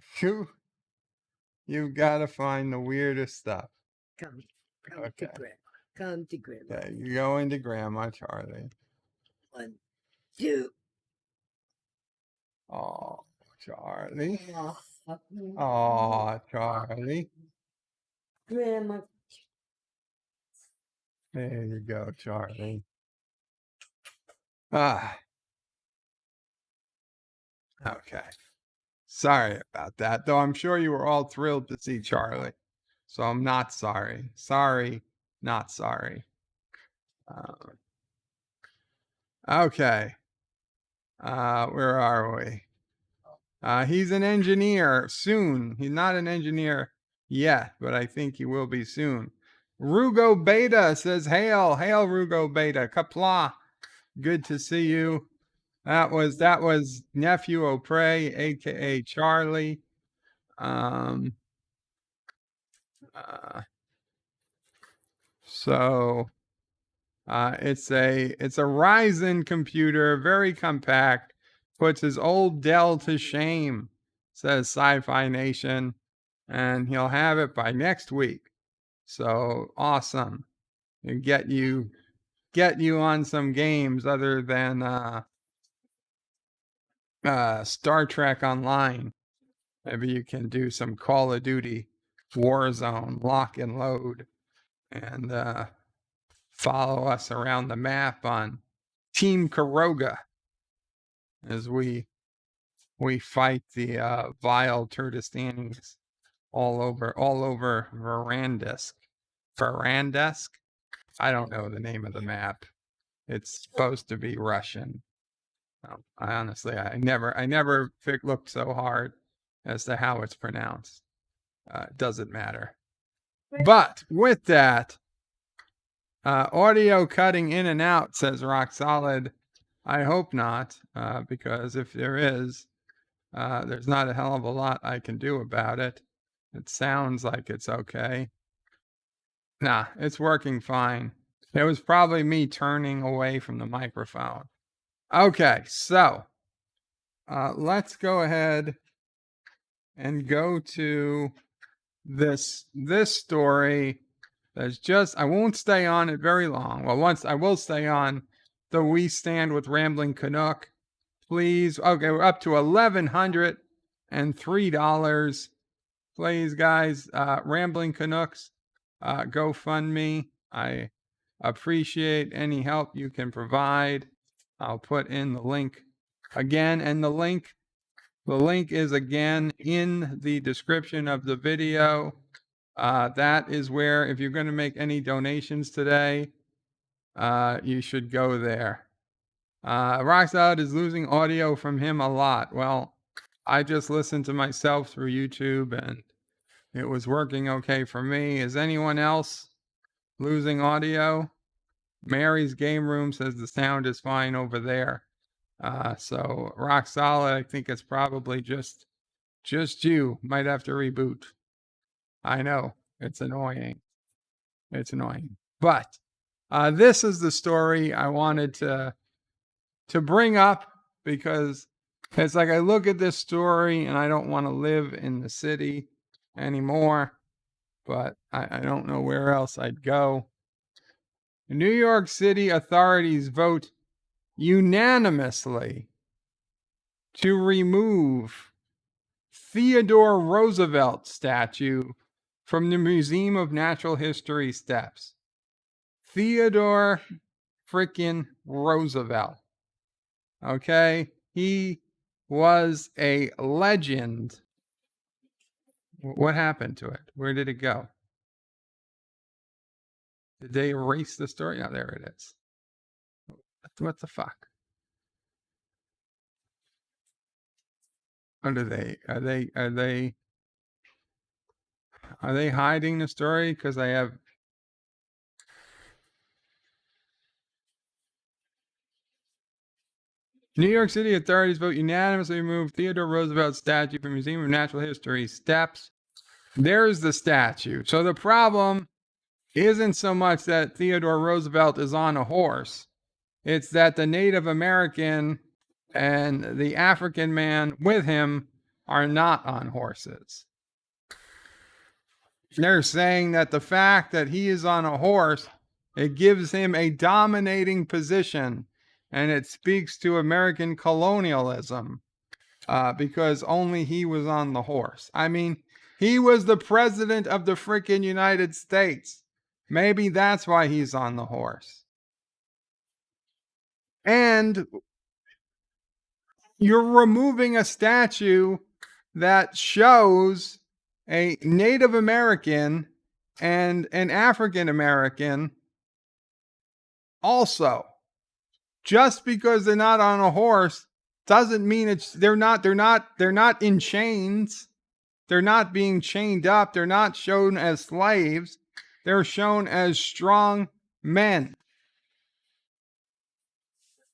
you've got to find the weirdest stuff. Come Okay. to Grandma. Come to Grandma. Okay, you're going to Grandma, Charlie. 1, 2. Oh, Charlie. Oh, Oh, Charlie. Grandma. There you go, Charlie. Okay. Sorry about that, though I'm sure you were all thrilled to see Charlie. So I'm not sorry. Sorry, not sorry. Okay. Where are we? He's an engineer soon. He's not an engineer yet, but I think he will be soon. Rugo Beta says, hail, Rugo Beta. Qapla. Good to see you. That was NephewOPrey, aka Charlie. So it's a Ryzen computer, very compact, puts his old Dell to shame, says Sci-Fi Nation, and he'll have it by next week. So awesome. And get you on some games other than Star Trek Online. Maybe you can do some Call of Duty, Warzone, lock and load, and follow us around the map on Team Caroga as we fight the vile Turdistanis all over Verandesk. I don't know the name of the map. It's supposed to be Russian. I honestly, I never looked so hard as to how it's pronounced. It doesn't matter. But with that, audio cutting in and out, says Rock Solid. I hope not, because if there is, there's not a hell of a lot I can do about it. It sounds like it's okay. Nah, it's working fine. It was probably me turning away from the microphone. Okay, so let's go ahead and go to this story. That's just, I won't stay on it very long. Well, once I will stay on the We Stand with Rambling Canuck. Please, okay, we're up to $1,103. Please, guys, Rambling Canucks, GoFundMe. I appreciate any help you can provide. I'll put in the link again, and the link is again in the description of the video. That is where, if you're going to make any donations today, you should go there. Rockside is losing audio from him a lot. Well, I just listened to myself through YouTube and it was working okay for me. Is anyone else losing audio? Mary's Game Room says the sound is fine over there. So rock solid. I think it's probably just you. Might have to reboot. I know it's annoying. But this is the story I wanted to bring up, because it's like I look at this story and I don't want to live in the city anymore, but I don't know where else I'd go. New York City authorities vote unanimously to remove Theodore Roosevelt statue from the Museum of Natural History steps. Theodore freaking Roosevelt. Okay, he was a legend. What happened to it? Where did it go? Did they erase the story? Oh, there it is. What the fuck? What are they? Are they hiding the story? Because I have. New York City authorities vote unanimously to remove Theodore Roosevelt statue from Museum of Natural History steps. There's the statue. So the problem isn't so much that Theodore Roosevelt is on a horse. It's that the Native American and the African man with him are not on horses. They're saying that the fact that he is on a horse, it gives him a dominating position, and it speaks to American colonialism, because only he was on the horse. I mean, he was the president of the freaking United States. Maybe that's why he's on the horse. And you're removing a statue that shows a Native American and an African American also. Just because they're not on a horse doesn't mean they're not in chains. They're not being chained up. They're not shown as slaves. They're shown as strong men.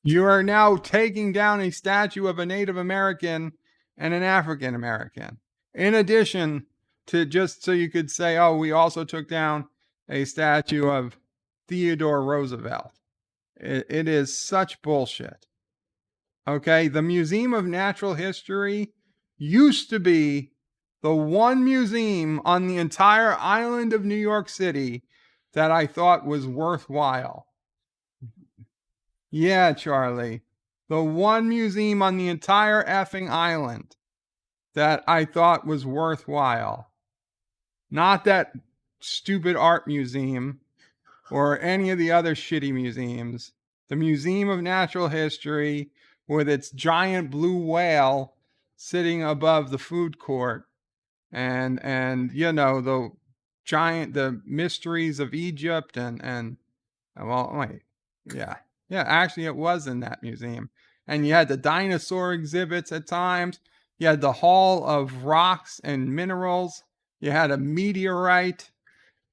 You are now taking down a statue of a Native American and an African American. In addition to, just so you could say, oh, we also took down a statue of Theodore Roosevelt. It is such bullshit. Okay, the Museum of Natural History used to be the one museum on the entire island of New York City that I thought was worthwhile. Yeah, Charlie. The one museum on the entire effing island that I thought was worthwhile. Not that stupid art museum or any of the other shitty museums. the Museum of Natural History with its giant blue whale sitting above the food court, and the mysteries of Egypt, and well, wait, yeah, actually it was in that museum. And you had the dinosaur exhibits at times. You had the Hall of Rocks and Minerals. You had a meteorite.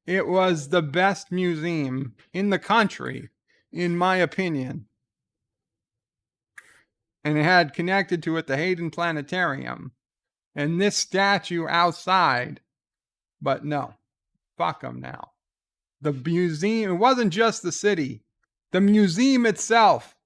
It was the best museum in the country, in my opinion. And it had connected to it the Hayden Planetarium and this statue outside. But no, fuck them now. The museum, it wasn't just the city. The museum itself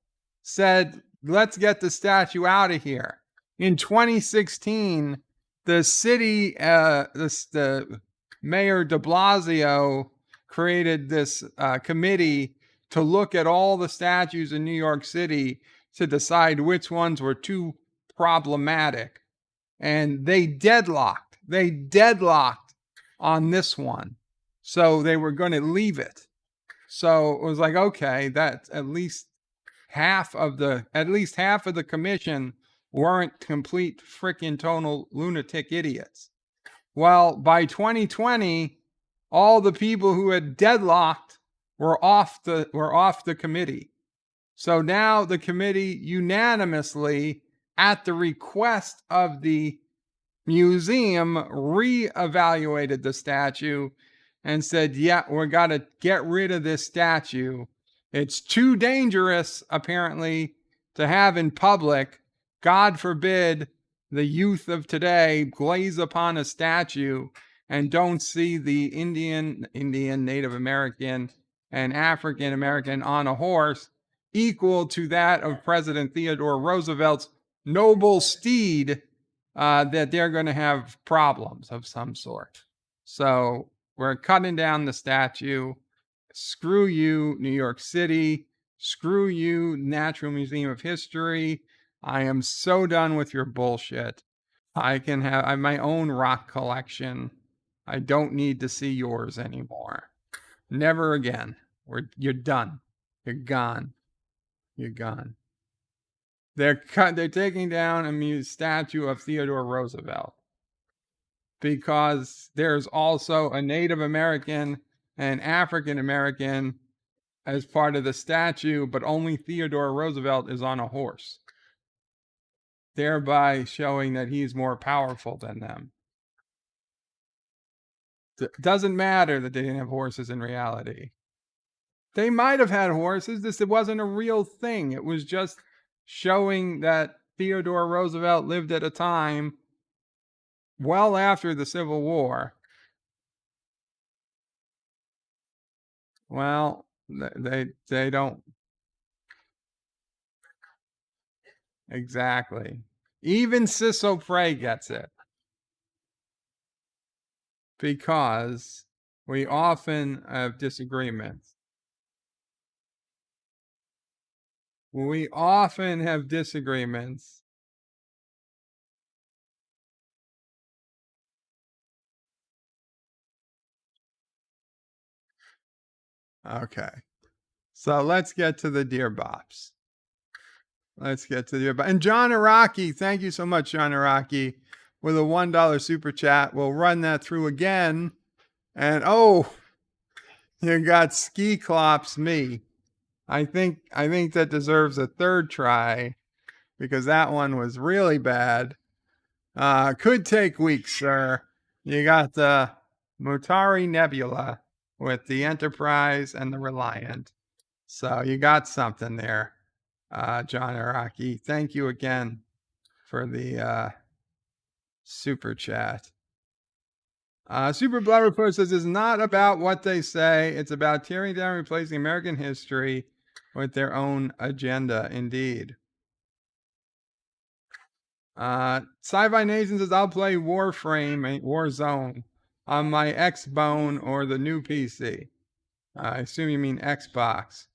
said, let's get the statue out of here. In 2016, the city, the Mayor de Blasio created this committee to look at all the statues in New York City to decide which ones were too problematic. And they deadlocked on this one. So they were going to leave it. So it was like, okay, that's at least half of the commission weren't complete freaking total lunatic idiots. Well, by 2020, all the people who had deadlocked were off the committee. So now the committee unanimously, at the request of the museum, reevaluated the statue and said, yeah, we're got to get rid of this statue. It's too dangerous, apparently, to have in public. God forbid the youth of today glaze upon a statue and don't see the Indian, Native American, and African American on a horse equal to that of President Theodore Roosevelt's noble steed, that they're going to have problems of some sort. So we're cutting down the statue. Screw you, New York City. Screw you, Natural Museum of History. I am so done with your bullshit. I have my own rock collection. I don't need to see yours anymore. Never again. You're done. You're gone. You're gone. They're taking down a statue of Theodore Roosevelt because there's also a Native American and African American as part of the statue, but only Theodore Roosevelt is on a horse, thereby showing that he's more powerful than them. It doesn't matter that they didn't have horses in reality. They might have had horses. It wasn't a real thing. It was just showing that Theodore Roosevelt lived at a time well after the Civil War. Well, they don't. Exactly. Even NephewOPrey gets it. Because we often have disagreements. We often have disagreements. Okay. So let's get to the Dear Bops. And John Araki, thank you so much, John Araki, with a $1 super chat. We'll run that through again. And you got Ski Clops me. I think that deserves a third try because that one was really bad. Could take weeks, sir. You got the Mutari Nebula with the Enterprise and the Reliant. So you got something there, John Araki. Thank you again for the super chat. Super Blubberpuss says it's not about what they say. It's about tearing down and replacing American history with their own agenda. Indeed. Sci-Fi Nation says I'll play Warzone on my Xbone or the new PC. I assume you mean Xbox.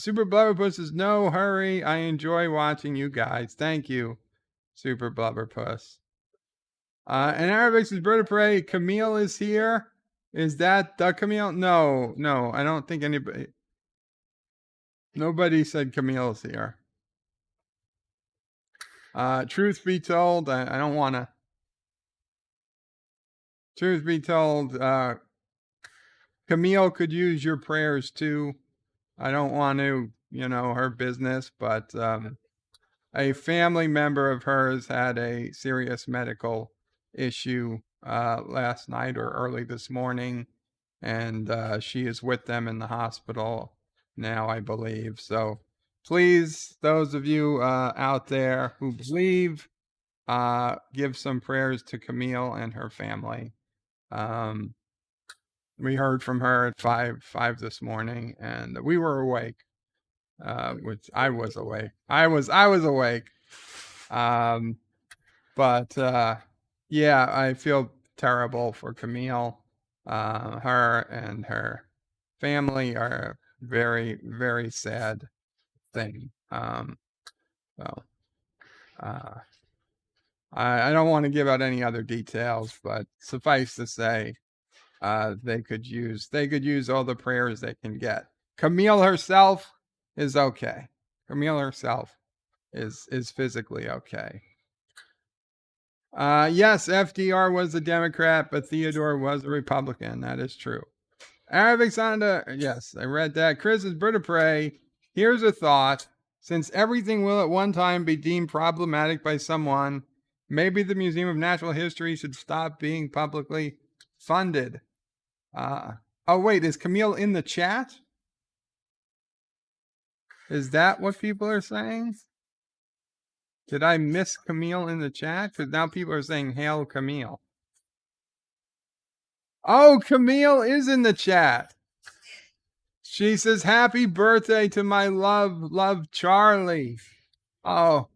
Super Blubberpuss says no hurry. I enjoy watching you guys. Thank you, Super Blubberpuss. And Arabic says Bird of Prey, Camille is here. Is that the Camille? No, I don't think anybody. Nobody said Camille's here. Truth be told, I don't want to. Truth be told, Camille could use your prayers too. I don't want to, her business, but a family member of hers had a serious medical issue last night or early this morning, and she is with them in the hospital now, I believe. So please, those of you out there who believe, give some prayers to Camille and her family. We heard from her at 5 this morning, and we were awake. Which I was awake. I was awake. But yeah, I feel terrible for Camille. Her and her family are a very, very sad thing. So I don't want to give out any other details, but suffice to say, they could use all the prayers they can get. Camille herself is okay. Camille herself is physically okay. Yes, FDR was a Democrat, but Theodore was a Republican. That is true. Arabic Sonda, yes, I read that. Chris is Bird of Prey. Here's a thought. Since everything will at one time be deemed problematic by someone, maybe the Museum of Natural History should stop being publicly funded. Oh, wait, is Camille in the chat? Is that what people are saying? Did I miss Camille in the chat? Because now people are saying, hail Camille. Oh, Camille is in the chat. She says, happy birthday to my love Charlie. Oh.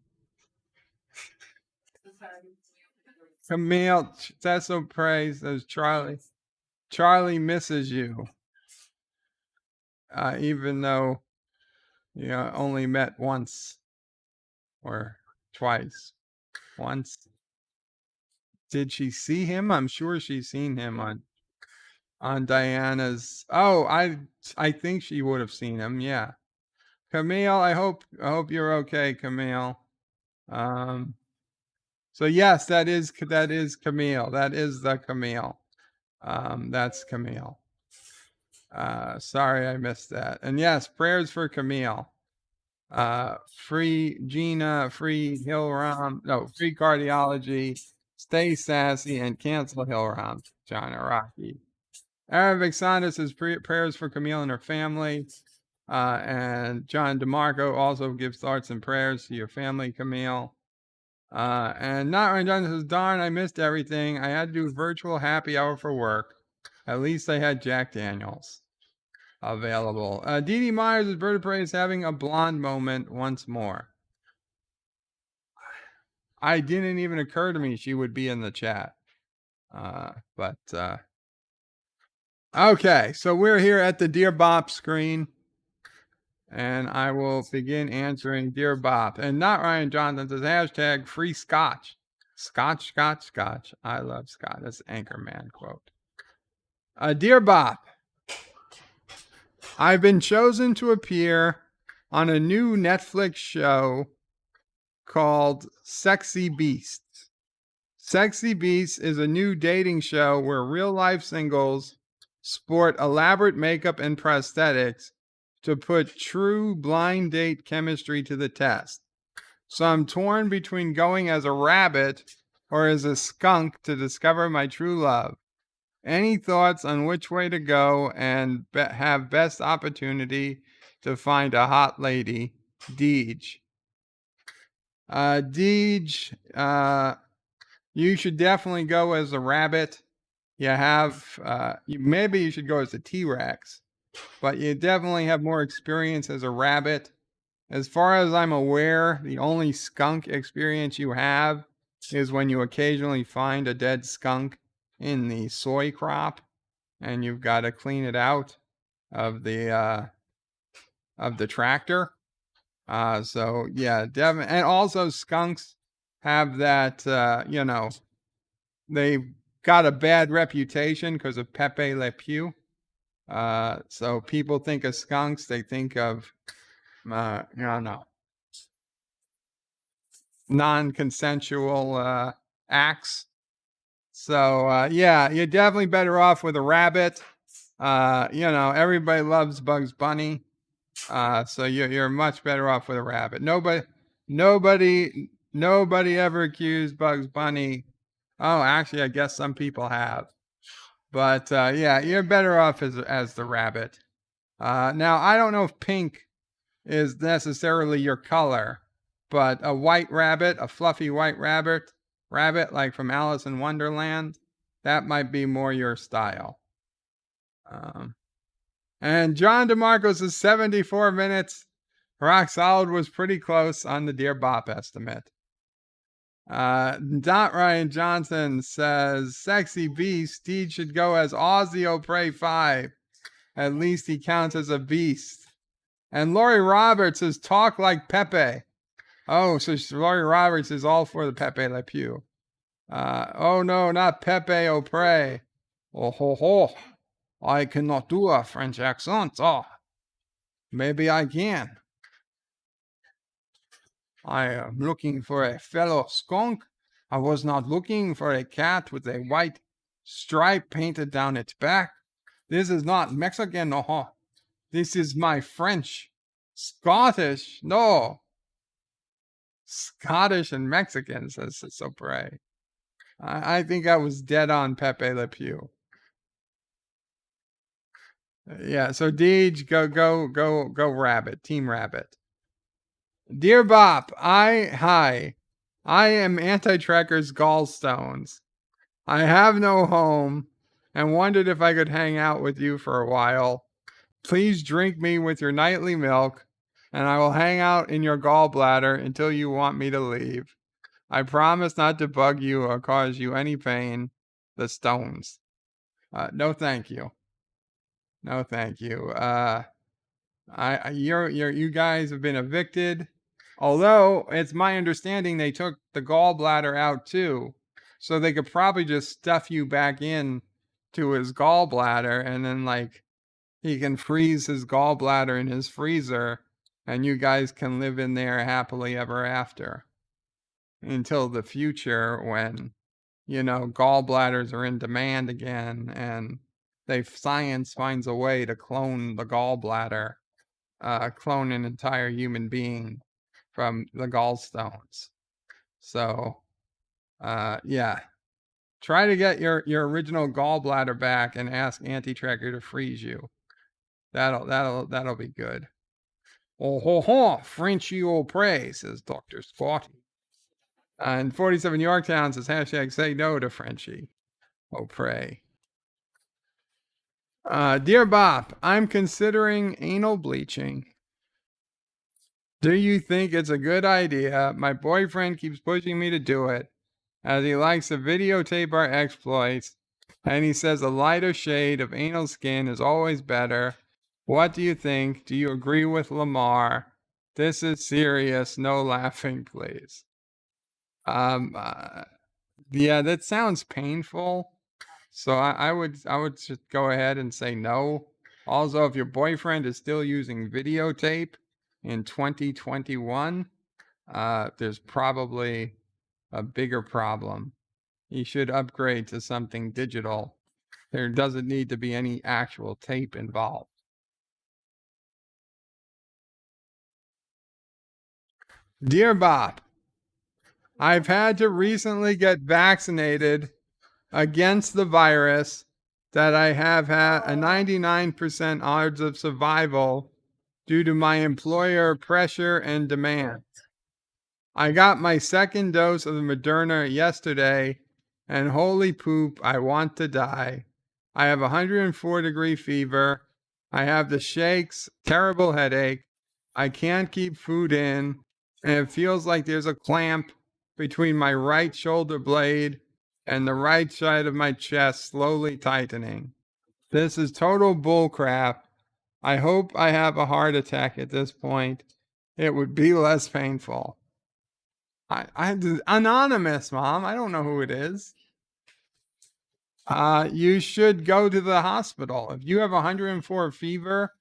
Camille, that's so praise, says Charlie. Charlie misses you. Even though you only met once or twice. Once. Did she see him? I'm sure she's seen him on Diana's. Oh, I think she would have seen him. Yeah. Camille, I hope you're okay, Camille. So yes, that is Camille. That is the Camille. That's Camille. Sorry I missed that. And yes, prayers for Camille. Free Gina, free Hillram, no, free cardiology, stay sassy, and cancel Hillram, John Araki. Arabic Sonda says prayers for Camille and her family. And John DeMarco also gives thoughts and prayers to your family, Camille. And Not Ryan Johnson says, darn, I missed everything. I had to do virtual happy hour for work. At least I had Jack Daniels available. Dee Dee Myers is Bird of Prey is having a blonde moment once more. I didn't even occur to me she would be in the chat. Okay, so we're here at the Dear Bop screen. And I will begin answering Dear Bop. And Not Ryan Johnson says, hashtag free Scotch. Scotch, Scotch, Scotch. I love Scotch. That's Anchorman quote. Dear Bop, I've been chosen to appear on a new Netflix show called Sexy Beasts. Sexy Beasts is a new dating show where real-life singles sport elaborate makeup and prosthetics to put true blind date chemistry to the test. So I'm torn between going as a rabbit or as a skunk to discover my true love. Any thoughts on which way to go and have best opportunity to find a hot lady? Deej. Deej, you should definitely go as a rabbit. Maybe you should go as a T-Rex, but you definitely have more experience as a rabbit. As far as I'm aware, the only skunk experience you have is when you occasionally find a dead skunk in the soy crop, and you've got to clean it out of the tractor. So yeah, definitely. And also skunks have that, they've got a bad reputation because of Pepe Le Pew. So people think of skunks, they think of no, non-consensual acts. So yeah, you're definitely better off with a rabbit. Everybody loves Bugs Bunny. So you're much better off with a rabbit. Nobody ever accused Bugs Bunny. Oh, actually, I guess some people have. But yeah, you're better off as the rabbit. Now, I don't know if pink is necessarily your color, but a white rabbit, a fluffy white rabbit like from Alice in Wonderland, that might be more your style. And John DeMarcos is 74 minutes. Rock Solid was pretty close on the Dear Bop estimate. Ryan Johnson says, Sexy Beast, Steed should go as NephewOPrey 5. At least he counts as a beast. And Lori Roberts says, talk like Pepe. Oh, so Lori Roberts is all for the Pepe Le Pew. Oh no, not NephewOPrey. Oh ho ho. I cannot do a French accent. Oh, maybe I can. I am looking for a fellow skunk. I was not looking for a cat with a white stripe painted down its back. This is not Mexican, no. This is my French. Scottish, no. Scottish and Mexican, says NephewOPrey. I think I was dead on Pepe Le Pew. Yeah, so Deej, go rabbit, team rabbit. Dear Bop, I am Anti-Trekker's gallstones. I have no home and wondered if I could hang out with you for a while. Please drink me with your nightly milk, and I will hang out in your gallbladder until you want me to leave. I promise not to bug you or cause you any pain. The Stones. No, thank you. No, thank you. You guys have been evicted. Although it's my understanding they took the gallbladder out too, so they could probably just stuff you back in to his gallbladder, and then he can freeze his gallbladder in his freezer, and you guys can live in there happily ever after until the future when gallbladders are in demand again, and science finds a way to clone the gallbladder, clone an entire human being from the gallstones. So, yeah, try to get your original gallbladder back and ask Anti-Trekker to freeze you. That'll be good. Oh ho ho, NephewOPrey, says Dr. Squatty. And 47 Yorktown says #say no to NephewOPrey. Dear Bop, I'm considering anal bleaching. Do you think it's a good idea? My boyfriend keeps pushing me to do it, as he likes to videotape our exploits, and he says a lighter shade of anal skin is always better. What do you think? Do you agree with Lamar? This is serious. No laughing, please. Yeah, that sounds painful. So I would just go ahead and say no. Also, if your boyfriend is still using videotape in 2021, there's probably a bigger problem. He should upgrade to something digital. There doesn't need to be any actual tape involved. Dear Bob, I've had to recently get vaccinated against the virus that I have had a 99% odds of survival due to my employer pressure and demand. I got my second dose of the Moderna yesterday, and holy poop, I want to die. I have 104-degree fever. I have the shakes, terrible headache. I can't keep food in, and it feels like there's a clamp between my right shoulder blade and the right side of my chest slowly tightening. This is total bullcrap. I hope I have a heart attack at this point. It would be less painful. Anonymous, Mom. I don't know who it is. You should go to the hospital. If you have 104 fever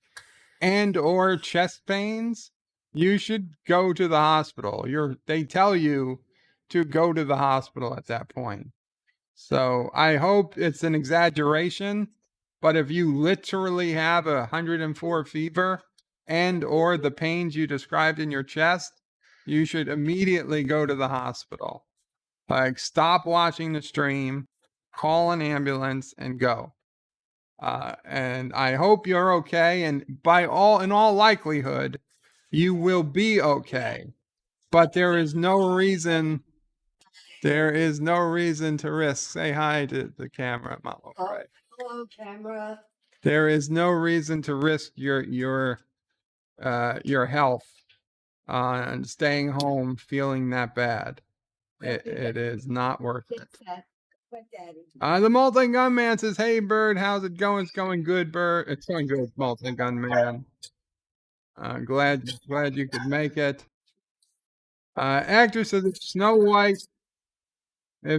and or chest pains, you should go to the hospital. They tell you to go to the hospital at that point. So I hope it's an exaggeration, but if you literally have 104 fever and or the pains you described in your chest, you should immediately go to the hospital. Like, stop watching the stream, call an ambulance, and go. And I hope you're okay. And in all likelihood, you will be okay. But there is no reason to risk. Say hi to the camera, Mama. Right. Hello, camera. There is no reason to risk your health and staying home feeling that bad. It is not worth it. The multi-gun man says, "Hey, Bird, how's it going? It's going good, Bird. It's going good, multi-gun man. Glad you could make it." Actor says, if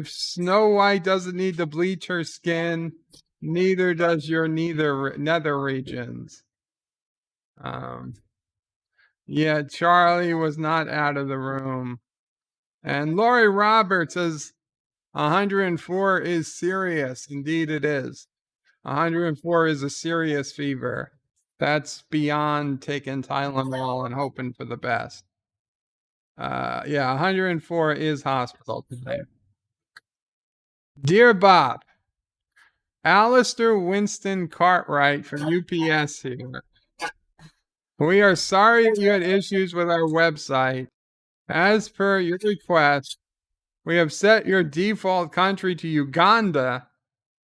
Snow White doesn't need to bleach her skin, neither does your nether regions. Yeah, Charlie was not out of the room. And Lori Roberts says 104 is serious. Indeed it is. 104 is a serious fever. That's beyond taking Tylenol and hoping for the best. Yeah, 104 is hospital today. Dear Bob, Alistair Winston Cartwright from UPS here. We are sorry you had issues with our website. As per your request, we have set your default country to Uganda.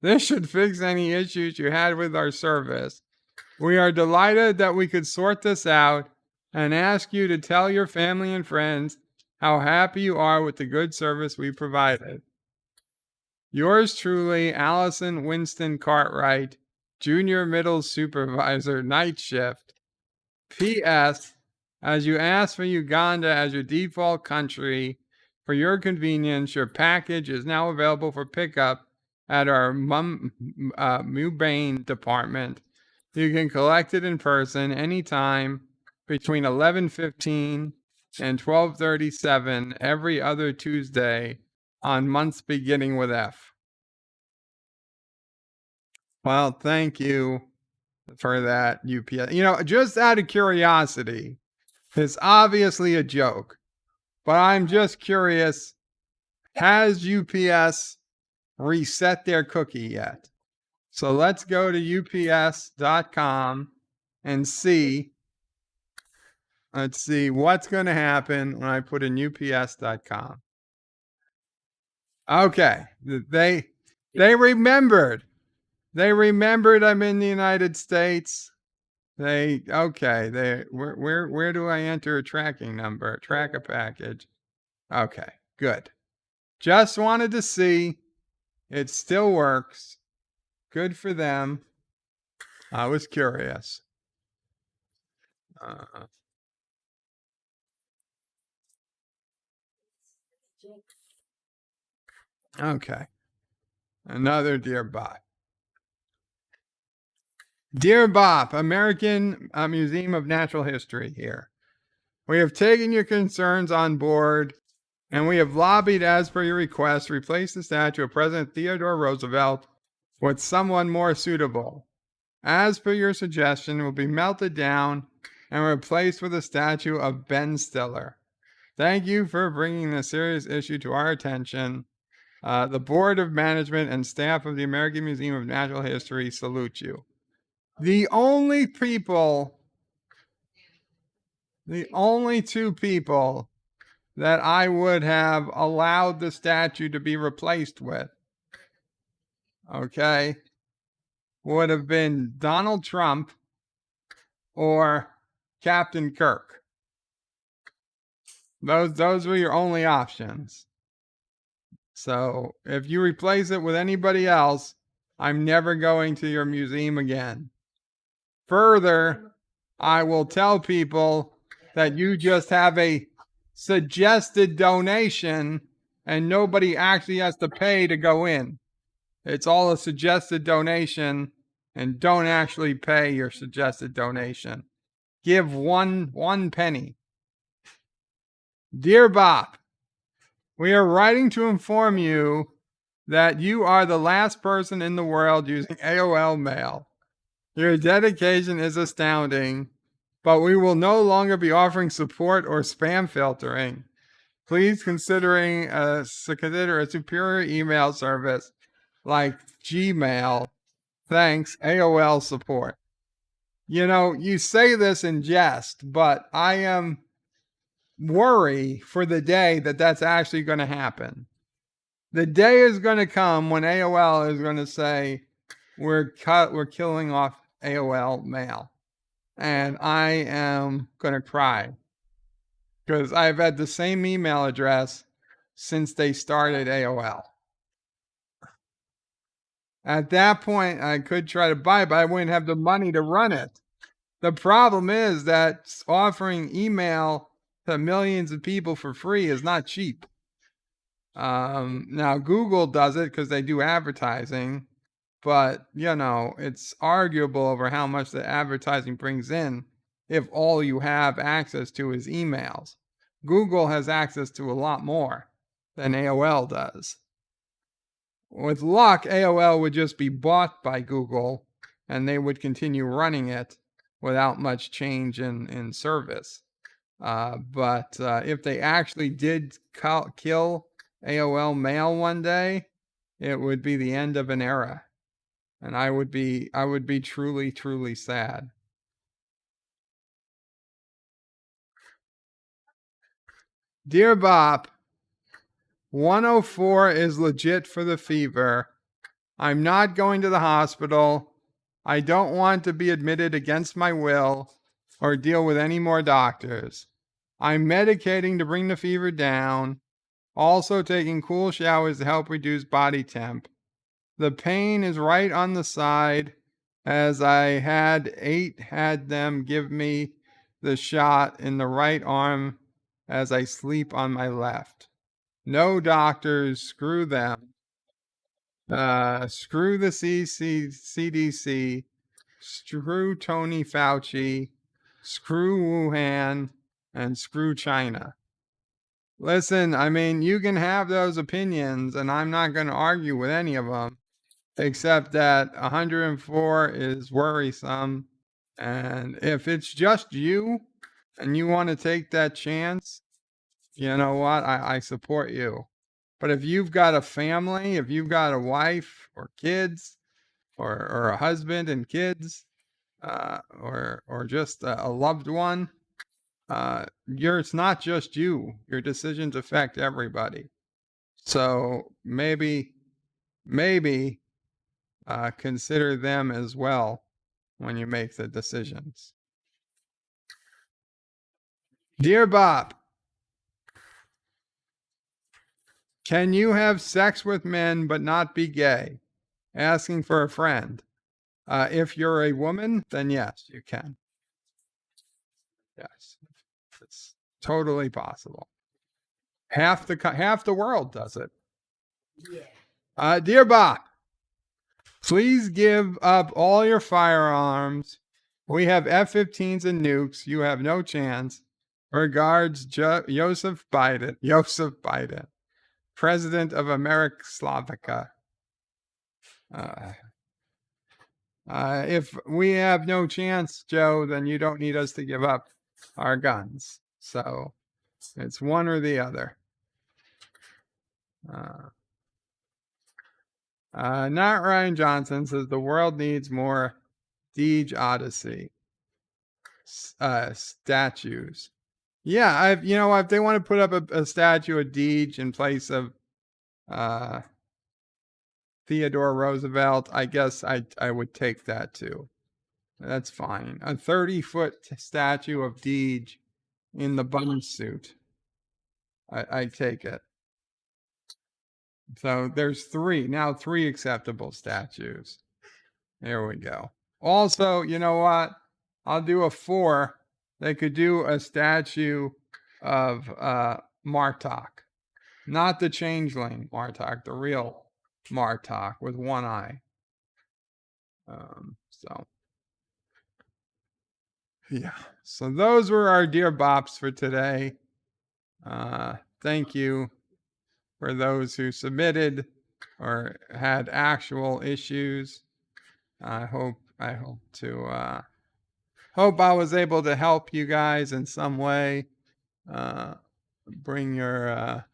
This should fix any issues you had with our service. We are delighted that we could sort this out and ask you to tell your family and friends how happy you are with the good service we provided. Yours truly, Allison Winston Cartwright, Junior Middle Supervisor, Night Shift. P.S. As you asked for Uganda as your default country, for your convenience, your package is now available for pickup at our Mubane department. You can collect it in person anytime between 11:15 and 12:37 every other Tuesday on months beginning with F. Well, thank you for that, UPS. Just out of curiosity, it's obviously a joke, but I'm just curious, has UPS reset their cookie yet? So let's go to ups.com and see. Let's see what's going to happen when I put in ups.com. Okay, they remembered. They remembered I'm in the United States. Where do I enter a tracking number? Track a package. Okay, good. Just wanted to see. It still works. Good for them. I was curious. Okay. Another Dear Bob. Dear Bob, American Museum of Natural History here. We have taken your concerns on board, and we have lobbied as per your request to replace the statue of President Theodore Roosevelt with someone more suitable. As per your suggestion, it will be melted down and replaced with a statue of Ben Stiller. Thank you for bringing this serious issue to our attention. The Board of Management and staff of the American Museum of Natural History salute you. The only two people that I would have allowed the statue to be replaced with, okay, would have been Donald Trump or Captain Kirk. Those were your only options. So if you replace it with anybody else, I'm never going to your museum again. Further, I will tell people that you just have a suggested donation and nobody actually has to pay to go in. It's all a suggested donation, and don't actually pay your suggested donation. Give one penny. Dear Bob, we are writing to inform you that you are the last person in the world using AOL Mail. Your dedication is astounding, but we will no longer be offering support or spam filtering. Please consider a superior email service like Gmail. Thanks, AOL support. You know, you say this in jest, but I am worried for the day that that's actually going to happen. The day is going to come when AOL is going to say, we're killing off AOL Mail. And I am going to cry because I've had the same email address since they started AOL. At that point, I could try to buy it, but I wouldn't have the money to run it. The problem is that offering email to millions of people for free is not cheap. Now, Google does it because they do advertising, but, you know, it's arguable over how much the advertising brings in if all you have access to is emails. Google has access to a lot more than AOL does. With luck, AOL would just be bought by Google and they would continue running it without much change in service. But if they actually did kill AOL Mail one day, it would be the end of an era. And I would be truly, truly sad. Dear Bob, 104 is legit for the fever. I'm not going to the hospital. I don't want to be admitted against my will or deal with any more doctors. I'm medicating to bring the fever down, also taking cool showers to help reduce body temp. The pain is right on the side, as I had them give me the shot in the right arm as I sleep on my left. No doctors, screw them. Screw the CDC, screw Tony Fauci, screw Wuhan, and screw China. Listen, I mean, you can have those opinions, and I'm not going to argue with any of them, except that 104 is worrisome. And if it's just you and you want to take that chance, you know what? I support you. But if you've got a family, if you've got a wife or kids or a husband and kids, or just a loved one, it's not just you. Your decisions affect everybody. So maybe consider them as well when you make the decisions. Dear Bob, can you have sex with men but not be gay? Asking for a friend. If you're a woman, then yes, you can. Yes, it's totally possible. Half the world does it. Yeah. Dear Bob, please give up all your firearms. We have F-15s and nukes. You have no chance. Regards, Joseph Biden, President of America Slovakia. If we have no chance, Joe, then you don't need us to give up our guns. So it's one or the other. Not Ryan Johnson says the world needs more Deej Odyssey statues. Yeah, if they want to put up a statue of Deej in place of Theodore Roosevelt, I guess I would take that too. That's fine. A 30-foot statue of Deej in the bunny suit. I take it. So there's three acceptable statues. There we go. Also, you know what? I'll do a 4. They could do a statue of Martok. Not the changeling Martok, the real Martok with one eye. Yeah. So those were our Dear Bops for today. Thank you for those who submitted or had actual issues. I hope I was able to help you guys in some way. Bring your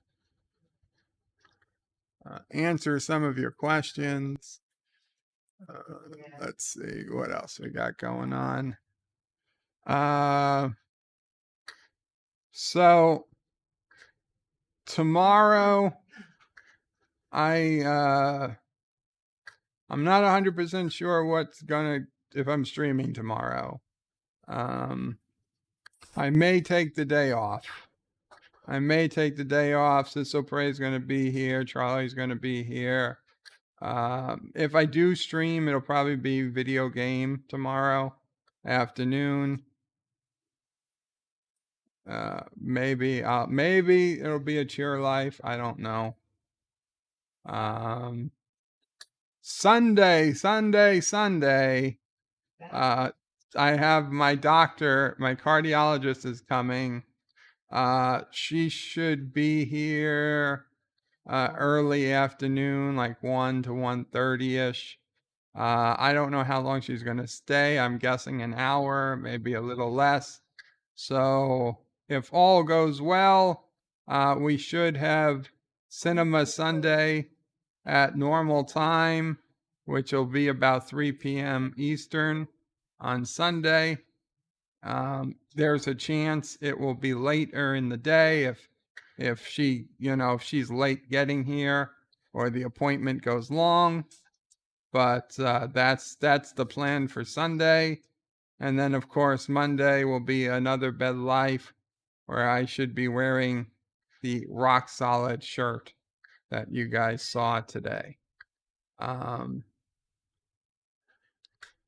answer some of your questions. Let's see what else we got going on. So tomorrow, I'm not 100% sure if I'm streaming tomorrow. I may take the day off. NephewOPrey is going to be here. Charlie's going to be here. If I do stream, it'll probably be video game tomorrow afternoon. Maybe it'll be a Cheer Life. I don't know. Sunday. I have my doctor, my cardiologist is coming. She should be here early afternoon, like 1 to 1:30ish. I don't know how long she's going to stay. I'm guessing an hour, maybe a little less. So if all goes well, we should have Cinema Sunday at normal time, which will be about 3 p.m. Eastern on Sunday. There's a chance it will be later in the day if she's late getting here or the appointment goes long. But that's the plan for Sunday. And then, of course, Monday will be another BedLife where I should be wearing the rock solid shirt that you guys saw today.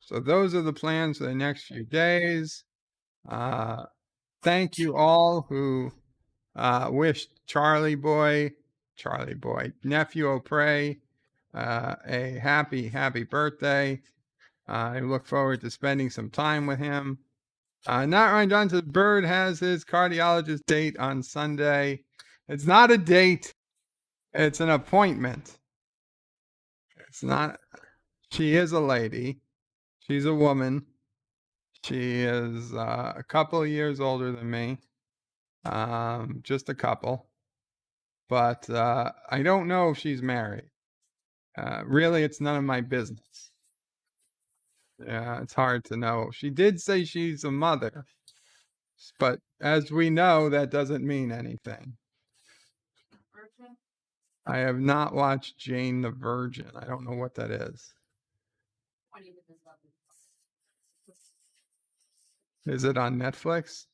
So those are the plans for the next few days. Thank you all who wished Charlie boy, NephewOPrey, a happy birthday. I look forward to spending some time with him. Not Ryan Johnson. Bird has his cardiologist date on Sunday. It's not a date. It's an appointment. It's not. She is a lady. She's a woman. She is a couple of years older than me. Just a couple. But I don't know if she's married. Really, it's none of my business. Yeah, it's hard to know. She did say she's a mother, but as we know, that doesn't mean anything. I have not watched Jane the Virgin. I don't know what that is. Is it on Netflix?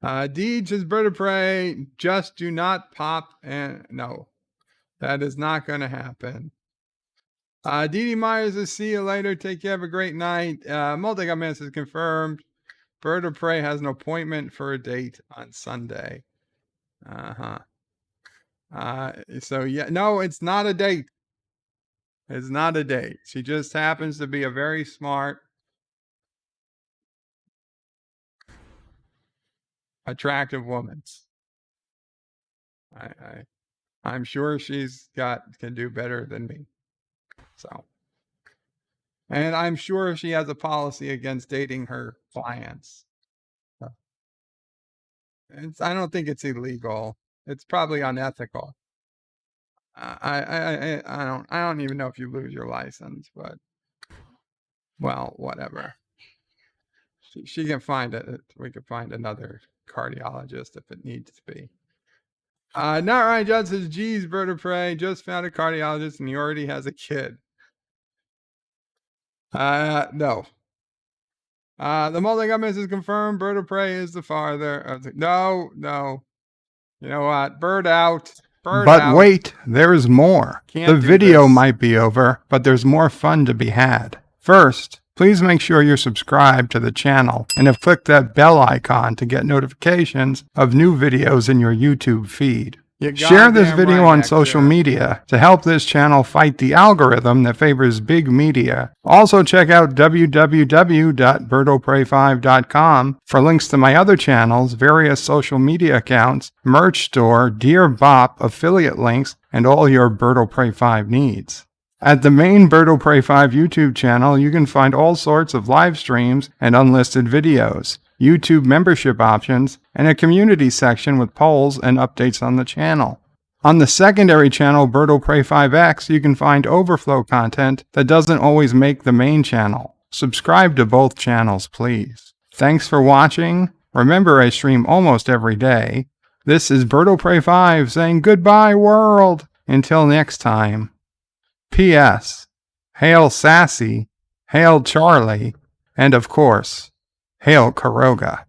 Deej is BDPrey. Just do not pop and no, that is not going to happen. Dee Myers is see you later. Take care. Have a great night. Multi-comments is confirmed. BDPrey has an appointment for a date on Sunday. So yeah, no, it's not a date. It's not a date. She just happens to be a very smart, attractive woman. I'm sure can do better than me. So, and I'm sure she has a policy against dating her clients. So, I don't think it's illegal. It's probably unethical. I don't even know if you lose your license, but well, whatever. She can find it. We could find another cardiologist if it needs to be. Not Ryan Johnson says, geez, BDPrey just found a cardiologist and he already has a kid. No. The multi-government is confirmed. BDPrey is the father. No. You know what? Bird out. But wait, there's more. The video might be over, but there's more fun to be had. First, please make sure you're subscribed to the channel and have clicked that bell icon to get notifications of new videos in your YouTube feed. Share this video on social media to help this channel fight the algorithm that favors big media. Also check out www.BerdOPrey5.com for links to my other channels, various social media accounts, merch store, Dear Bop, affiliate links, and all your BerdOPrey 5 needs. At the main BerdOPrey 5 YouTube channel, you can find all sorts of live streams and unlisted videos, YouTube membership options, and a community section with polls and updates on the channel. On the secondary channel, BerdOPrey 5X, you can find overflow content that doesn't always make the main channel. Subscribe to both channels, please. Thanks for watching. Remember, I stream almost every day. This is BerdOPrey 5 saying goodbye, world. Until next time. P.S. Hail Sassy, hail Charlie, and of course, hail Caroga.